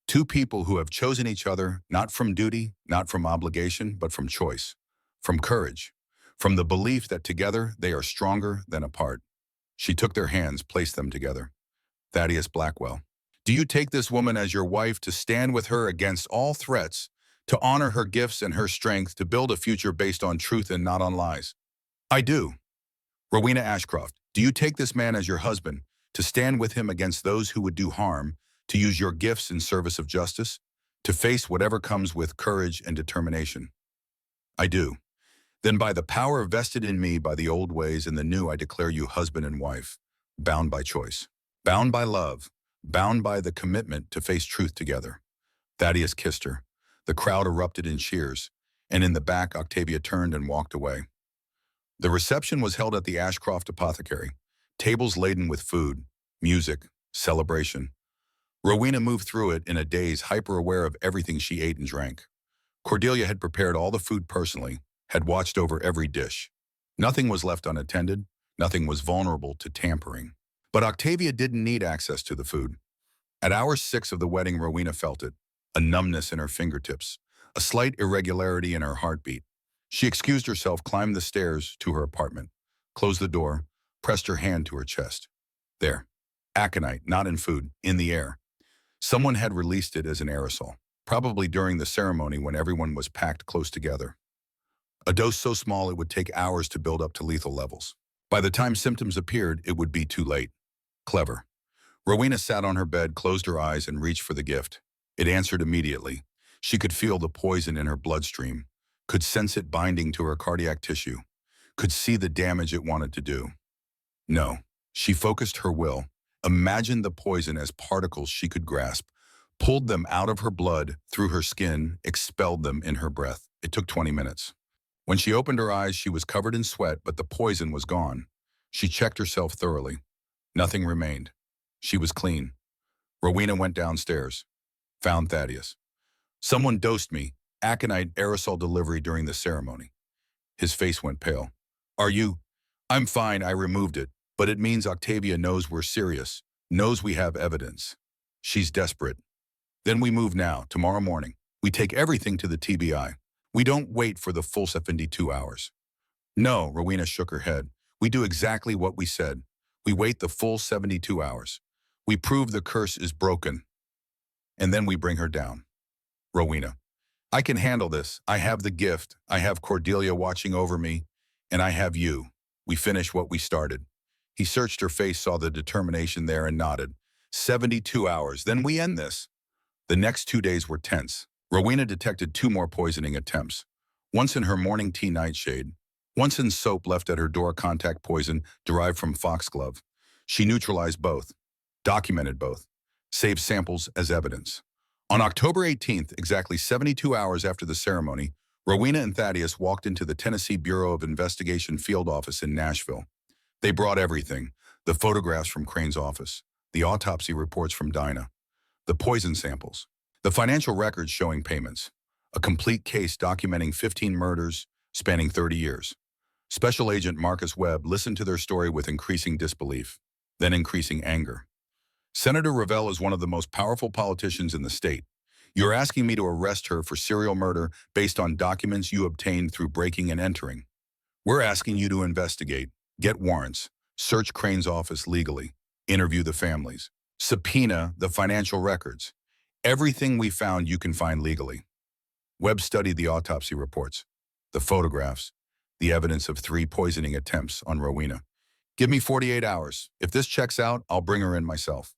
two people who have chosen each other not from duty, not from obligation, but from choice, from courage, from the belief that together they are stronger than apart. She took their hands, placed them together. Thaddeus Blackwell. Do you take this woman as your wife to stand with her against all threats, to honor her gifts and her strength, to build a future based on truth and not on lies? I do. Rowena Ashcroft, do you take this man as your husband, to stand with him against those who would do harm, to use your gifts in service of justice, to face whatever comes with courage and determination? I do. Then by the power vested in me by the old ways and the new, I declare you husband and wife, bound by choice, bound by love, bound by the commitment to face truth together. Thaddeus kissed her. The crowd erupted in cheers, and in the back, Octavia turned and walked away. The reception was held at the Ashcroft Apothecary, tables laden with food, music, celebration. Rowena moved through it in a daze, hyper-aware of everything she ate and drank. Cordelia had prepared all the food personally, had watched over every dish. Nothing was left unattended, nothing was vulnerable to tampering. But Octavia didn't need access to the food. At hour 6 of the wedding, Rowena felt it, a numbness in her fingertips, a slight irregularity in her heartbeat. She excused herself, climbed the stairs to her apartment, closed the door, pressed her hand to her chest. There. Aconite, not in food, in the air. Someone had released it as an aerosol, probably during the ceremony when everyone was packed close together. A dose so small it would take hours to build up to lethal levels. By the time symptoms appeared, it would be too late. Clever. Rowena sat on her bed, closed her eyes, and reached for the gift. It answered immediately. She could feel the poison in her bloodstream, could sense it binding to her cardiac tissue, could see the damage it wanted to do. No. She focused her will, imagined the poison as particles she could grasp, pulled them out of her blood, through her skin, expelled them in her breath. It took 20 minutes. When she opened her eyes, she was covered in sweat, but the poison was gone. She checked herself thoroughly. Nothing remained. She was clean. Rowena went downstairs. Found Thaddeus. Someone dosed me. Aconite aerosol delivery during the ceremony. His face went pale. Are you? I'm fine, I removed it. But it means Octavia knows we're serious, knows we have evidence. She's desperate. Then we move now, tomorrow morning. We take everything to the TBI. We don't wait for the full 72 hours. No, Rowena shook her head. We do exactly what we said. We wait the full 72 hours. We prove the curse is broken. And then we bring her down. Rowena. I can handle this. I have the gift. I have Cordelia watching over me. And I have you. We finish what we started. He searched her face, saw the determination there, and nodded. 72 hours. Then we end this. The next 2 days were tense. Rowena detected 2 more poisoning attempts. Once in her morning tea nightshade. Once in soap left at her door, contact poison derived from foxglove. She neutralized both, documented both, saved samples as evidence. On October 18th, exactly 72 hours after the ceremony, Rowena and Thaddeus walked into the Tennessee Bureau of Investigation field office in Nashville. They brought everything: the photographs from Crane's office, the autopsy reports from Dinah, the poison samples, the financial records showing payments, a complete case documenting 15 murders spanning 30 years. Special Agent Marcus Webb listened to their story with increasing disbelief, then increasing anger. Senator Revelle is one of the most powerful politicians in the state. You're asking me to arrest her for serial murder based on documents you obtained through breaking and entering. We're asking you to investigate, get warrants, search Crane's office legally, interview the families, subpoena the financial records. Everything we found you can find legally. Webb studied the autopsy reports, the photographs, the evidence of 3 poisoning attempts on Rowena. Give me 48 hours. If this checks out, I'll bring her in myself.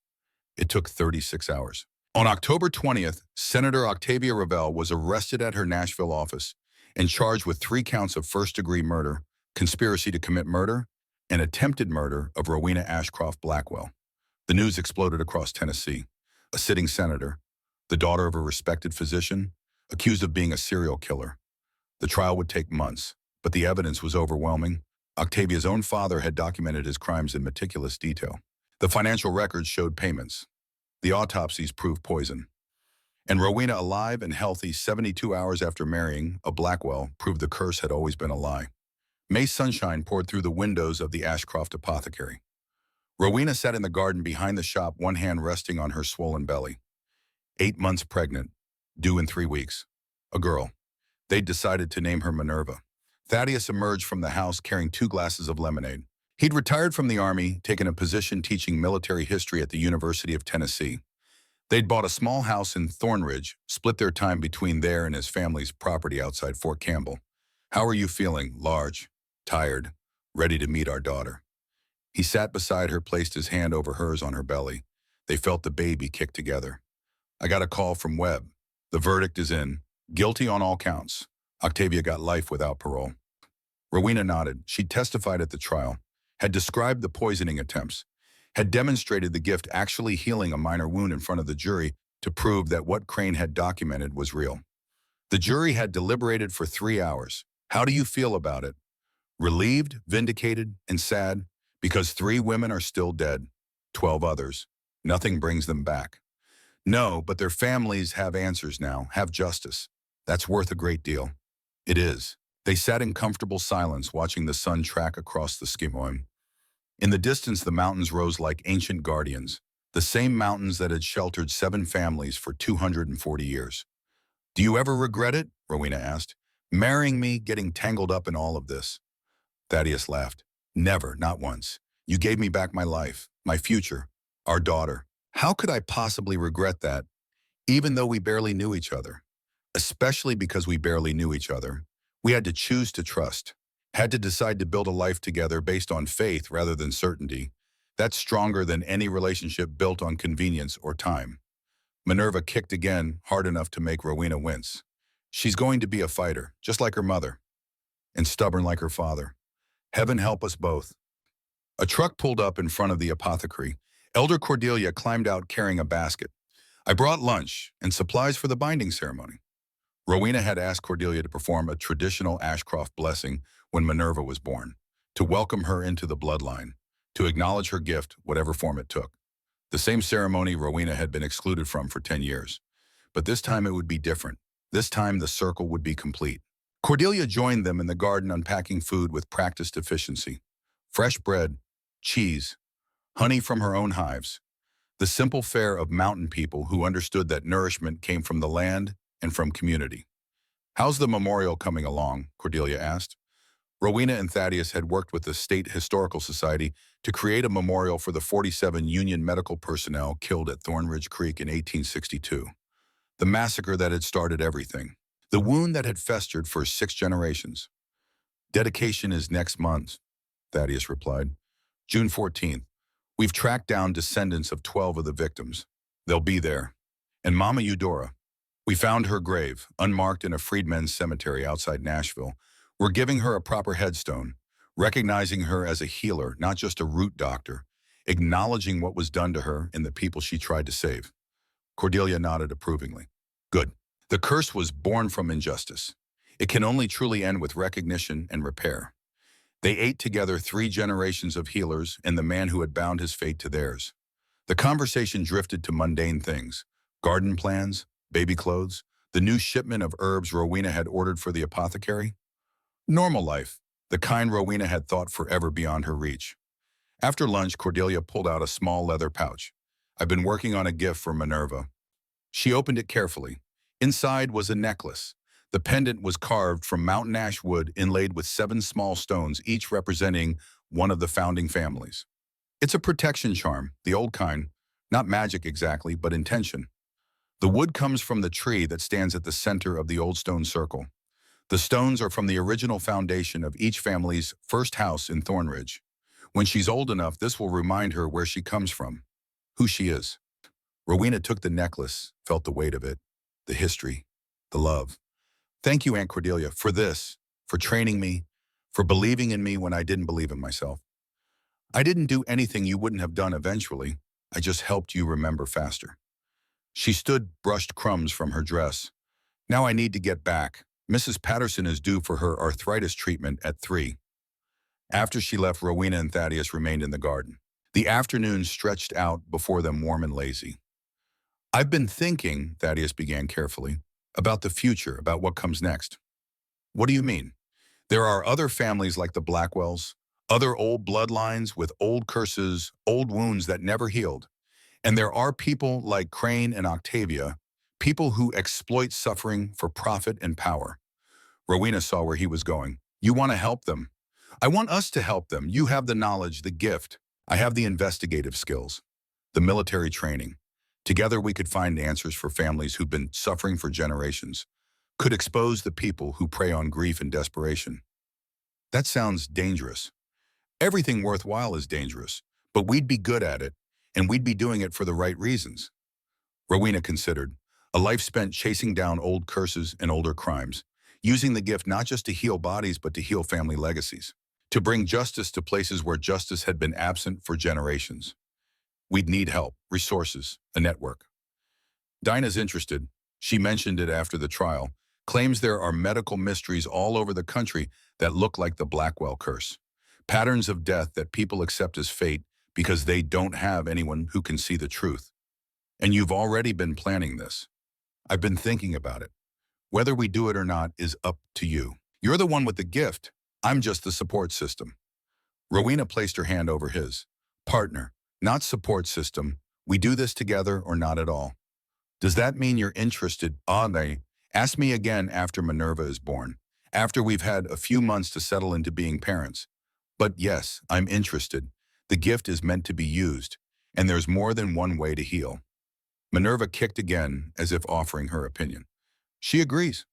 It took 36 hours. On October 20th, Senator Octavia Revelle was arrested at her Nashville office and charged with 3 counts of first-degree murder, conspiracy to commit murder, and attempted murder of Rowena Ashcroft Blackwell. The news exploded across Tennessee. A sitting senator, the daughter of a respected physician, accused of being a serial killer. The trial would take months, but the evidence was overwhelming. Octavia's own father had documented his crimes in meticulous detail. The financial records showed payments. The autopsies proved poison. And Rowena, alive and healthy 72 hours after marrying a Blackwell, proved the curse had always been a lie. May sunshine poured through the windows of the Ashcroft apothecary. Rowena sat in the garden behind the shop, one hand resting on her swollen belly. 8 months pregnant, due in 3 weeks. A girl. They'd decided to name her Minerva. Thaddeus emerged from the house carrying 2 glasses of lemonade. He'd retired from the Army, taken a position teaching military history at the University of Tennessee. They'd bought a small house in Thornridge, split their time between there and his family's property outside Fort Campbell. "How are you feeling?" "Large, tired, ready to meet our daughter." He sat beside her, placed his hand over hers on her belly. They felt the baby kick together. "I got a call from Webb. The verdict is in. Guilty on all counts. Octavia got life without parole." Rowena nodded. She'd testified at the trial, had described the poisoning attempts, had demonstrated the gift actually healing a minor wound in front of the jury to prove that what Crane had documented was real. The jury had deliberated for 3 hours. "How do you feel about it?" "Relieved, vindicated, and sad, because 3 women are still dead, 12 others. Nothing brings them back." "No, but their families have answers now, have justice. That's worth a great deal." "It is." They sat in comfortable silence, watching the sun track across the skimoim. In the distance, the mountains rose like ancient guardians, the same mountains that had sheltered 7 families for 240 years. "Do you ever regret it?" Rowena asked. "Marrying me, getting tangled up in all of this?" Thaddeus laughed. "Never, not once. You gave me back my life, my future, our daughter. How could I possibly regret that, even though we barely knew each other? Especially because we barely knew each other. We had to choose to trust, had to decide to build a life together based on faith rather than certainty. That's stronger than any relationship built on convenience or time." Minerva kicked again, hard enough to make Rowena wince. "She's going to be a fighter, just like her mother, and stubborn like her father. Heaven help us both." A truck pulled up in front of the apothecary. Elder Cordelia climbed out carrying a basket. "I brought lunch and supplies for the binding ceremony." Rowena had asked Cordelia to perform a traditional Ashcroft blessing when Minerva was born, to welcome her into the bloodline, to acknowledge her gift, whatever form it took. The same ceremony Rowena had been excluded from for 10 years. But this time it would be different. This time the circle would be complete. Cordelia joined them in the garden, unpacking food with practiced efficiency. Fresh bread, cheese, honey from her own hives. The simple fare of mountain people who understood that nourishment came from the land and from community. "How's the memorial coming along?" Cordelia asked. Rowena and Thaddeus had worked with the State Historical Society to create a memorial for the 47 Union medical personnel killed at Thornridge Creek in 1862. The massacre that had started everything. The wound that had festered for 6 generations. "Dedication is next month," Thaddeus replied. "June 14th. We've tracked down descendants of 12 of the victims. They'll be there. And Mama Eudora. We found her grave, unmarked in a freedmen's cemetery outside Nashville, We're giving her a proper headstone, recognizing her as a healer, not just a root doctor, acknowledging what was done to her and the people she tried to save. Cordelia nodded approvingly. Good. The curse was born from injustice. It can only truly end with recognition and repair. They ate together 3 generations of healers and the man who had bound his fate to theirs. The conversation drifted to mundane things: garden plans, baby clothes, the new shipment of herbs Rowena had ordered for the apothecary. Normal life, the kind Rowena had thought forever beyond her reach. After lunch, Cordelia pulled out a small leather pouch. I've been working on a gift for Minerva. She opened it carefully. Inside was a necklace. The pendant was carved from mountain ash wood inlaid with 7 small stones, each representing one of the founding families. It's a protection charm, the old kind, not magic exactly, but intention. The wood comes from the tree that stands at the center of the old stone circle. The stones are from the original foundation of each family's first house in Thornridge. When she's old enough, this will remind her where she comes from, who she is. Rowena took the necklace, felt the weight of it, the history, the love. Thank you, Aunt Cordelia, for this, for training me, for believing in me when I didn't believe in myself. I didn't do anything you wouldn't have done eventually. I just helped you remember faster. She stood, brushed crumbs from her dress. Now I need to get back. Mrs. Patterson is due for her arthritis treatment at 3. After she left, Rowena and Thaddeus remained in the garden. The afternoon stretched out before them warm and lazy. I've been thinking, Thaddeus began carefully, about the future, about what comes next. What do you mean? There are other families like the Blackwells, other old bloodlines with old curses, old wounds that never healed. And there are people like Crane and Octavia, people who exploit suffering for profit and power. Rowena saw where he was going. You want to help them. I want us to help them. You have the knowledge, the gift. I have the investigative skills, the military training. Together we could find answers for families who've been suffering for generations, could expose the people who prey on grief and desperation. That sounds dangerous. Everything worthwhile is dangerous, but we'd be good at it, and we'd be doing it for the right reasons. Rowena considered, a life spent chasing down old curses and older crimes, using the gift not just to heal bodies but to heal family legacies, to bring justice to places where justice had been absent for generations. We'd need help, resources, a network. Dinah's interested. She mentioned it after the trial, claims there are medical mysteries all over the country that look like the Blackwell curse. Patterns of death that people accept as fate because they don't have anyone who can see the truth. And you've already been planning this. I've been thinking about it. Whether we do it or not is up to you. You're the one with the gift. I'm just the support system. Rowena placed her hand over his. Partner, not support system. We do this together or not at all. Does that mean you're interested? They ask me again after Minerva is born, after we've had a few months to settle into being parents. But yes, I'm interested. The gift is meant to be used, and there's more than one way to heal. Minerva kicked again, as if offering her opinion. She agrees.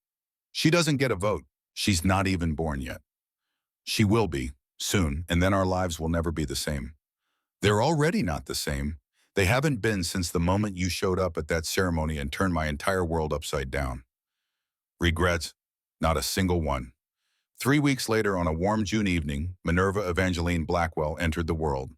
She doesn't get a vote. She's not even born yet. She will be, soon, and then our lives will never be the same. They're already not the same. They haven't been since the moment you showed up at that ceremony and turned my entire world upside down. Regrets? Not a single one. 3 weeks later, on a warm June evening, Minerva Evangeline Blackwell entered the world.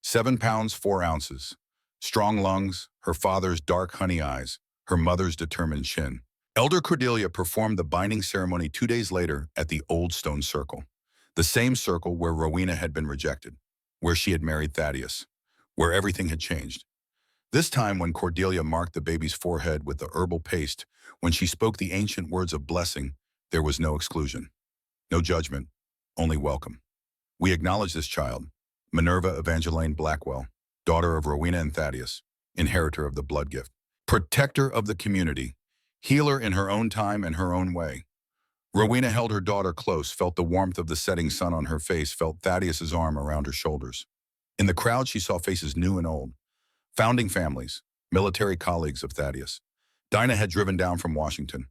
7 pounds, 4 ounces. Strong lungs, her father's dark honey eyes, her mother's determined chin. Elder Cordelia performed the binding ceremony 2 days later at the Old Stone Circle, the same circle where Rowena had been rejected, where she had married Thaddeus, where everything had changed. This time, when Cordelia marked the baby's forehead with the herbal paste, when she spoke the ancient words of blessing, there was no exclusion, no judgment, only welcome. We acknowledge this child, Minerva Evangeline Blackwell, daughter of Rowena and Thaddeus, inheritor of the blood gift, protector of the community, healer in her own time and her own way. Rowena held her daughter close, felt the warmth of the setting sun on her face, felt Thaddeus's arm around her shoulders. In the crowd, she saw faces new and old, founding families, military colleagues of Thaddeus. Dinah had driven down from Washington.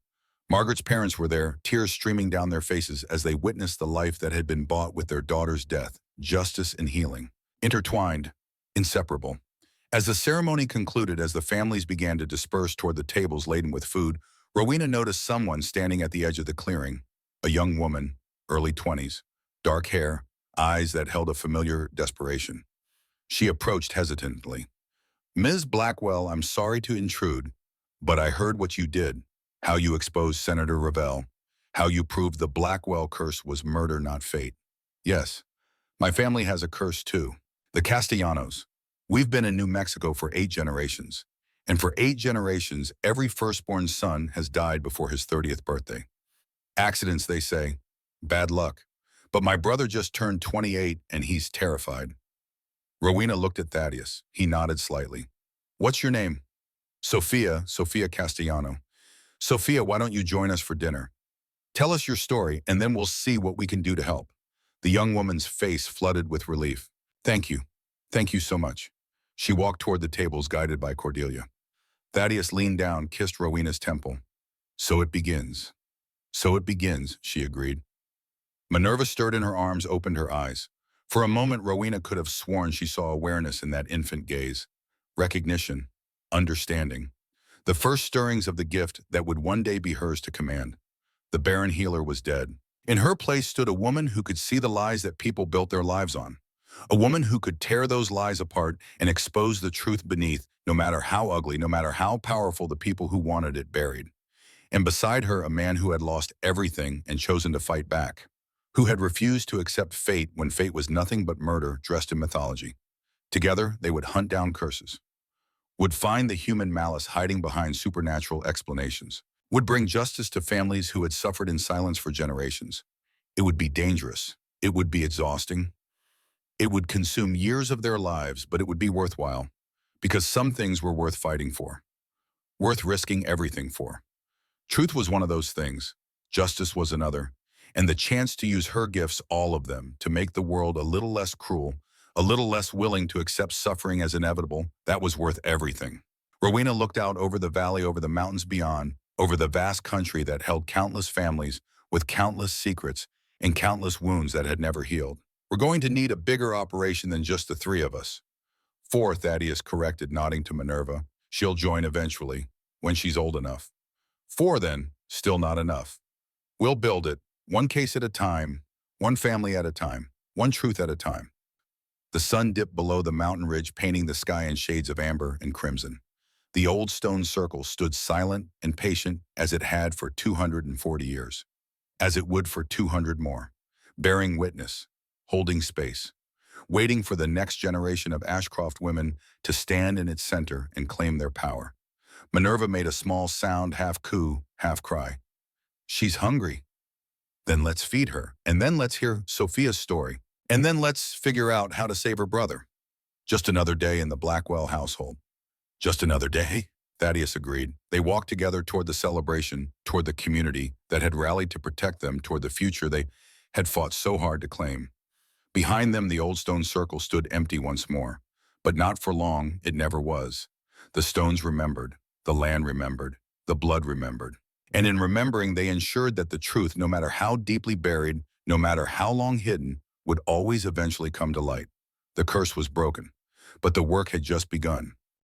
Margaret's parents were there, tears streaming down their faces as they witnessed the life that had been bought with their daughter's death, justice and healing, intertwined, inseparable. As the ceremony concluded, as the families began to disperse toward the tables laden with food, Rowena noticed someone standing at the edge of the clearing, a young woman, early 20s, dark hair, eyes that held a familiar desperation. She approached hesitantly. Ms. Blackwell, I'm sorry to intrude, but I heard what you did, how you exposed Senator Ravel, how you proved the Blackwell curse was murder, not fate. Yes, my family has a curse too. The Castellanos. We've been in New Mexico for 8 generations. And for 8 generations, every firstborn son has died before his 30th birthday. Accidents, they say. Bad luck. But my brother just turned 28 and he's terrified. Rowena looked at Thaddeus. He nodded slightly. What's your name? Sophia Castellano. Sophia, why don't you join us for dinner? Tell us your story and then we'll see what we can do to help. The young woman's face flooded with relief. Thank you. Thank you so much. She walked toward the tables guided by Cordelia. Thaddeus leaned down, kissed Rowena's temple. So it begins. So it begins, she agreed. Minerva stirred in her arms, opened her eyes. For a moment, Rowena could have sworn she saw awareness in that infant gaze. Recognition. Understanding. The first stirrings of the gift that would one day be hers to command. The Barren healer was dead. In her place stood a woman who could see the lies that people built their lives on. A woman who could tear those lies apart and expose the truth beneath, no matter how ugly, no matter how powerful the people who wanted it buried. And beside her, a man who had lost everything and chosen to fight back, who had refused to accept fate when fate was nothing but murder dressed in mythology. Together, they would hunt down curses, would find the human malice hiding behind supernatural explanations, would bring justice to families who had suffered in silence for generations. It would be dangerous. It would be exhausting. It would consume years of their lives, but it would be worthwhile, because some things were worth fighting for, worth risking everything for. Truth was one of those things. Justice was another. And the chance to use her gifts, all of them, to make the world a little less cruel, a little less willing to accept suffering as inevitable, that was worth everything. Rowena looked out over the valley, over the mountains beyond, over the vast country that held countless families with countless secrets and countless wounds that had never healed. We're going to need a bigger operation than just the 3 of us. 4, Thaddeus corrected, nodding to Minerva. She'll join eventually, when she's old enough. 4 then, still not enough. We'll build it, one case at a time, one family at a time, one truth at a time. The sun dipped below the mountain ridge, painting the sky in shades of amber and crimson. The old stone circle stood silent and patient as it had for 240 years, as it would for 200 more, bearing witness, holding space, waiting for the next generation of Ashcroft women to stand in its center and claim their power. Minerva made a small sound, half coo, half cry. She's hungry. Then let's feed her, and then let's hear Sophia's story, and then let's figure out how to save her brother. Just another day in the Blackwell household. Just another day, Thaddeus agreed. They walked together toward the celebration, toward the community that had rallied to protect them, toward the future they had fought so hard to claim. Behind them, the old stone circle stood empty once more. But not for long, it never was. The stones remembered, the land remembered, the blood remembered. And in remembering, they ensured that the truth, no matter how deeply buried, no matter how long hidden, would always eventually come to light. The curse was broken, but the work had just begun.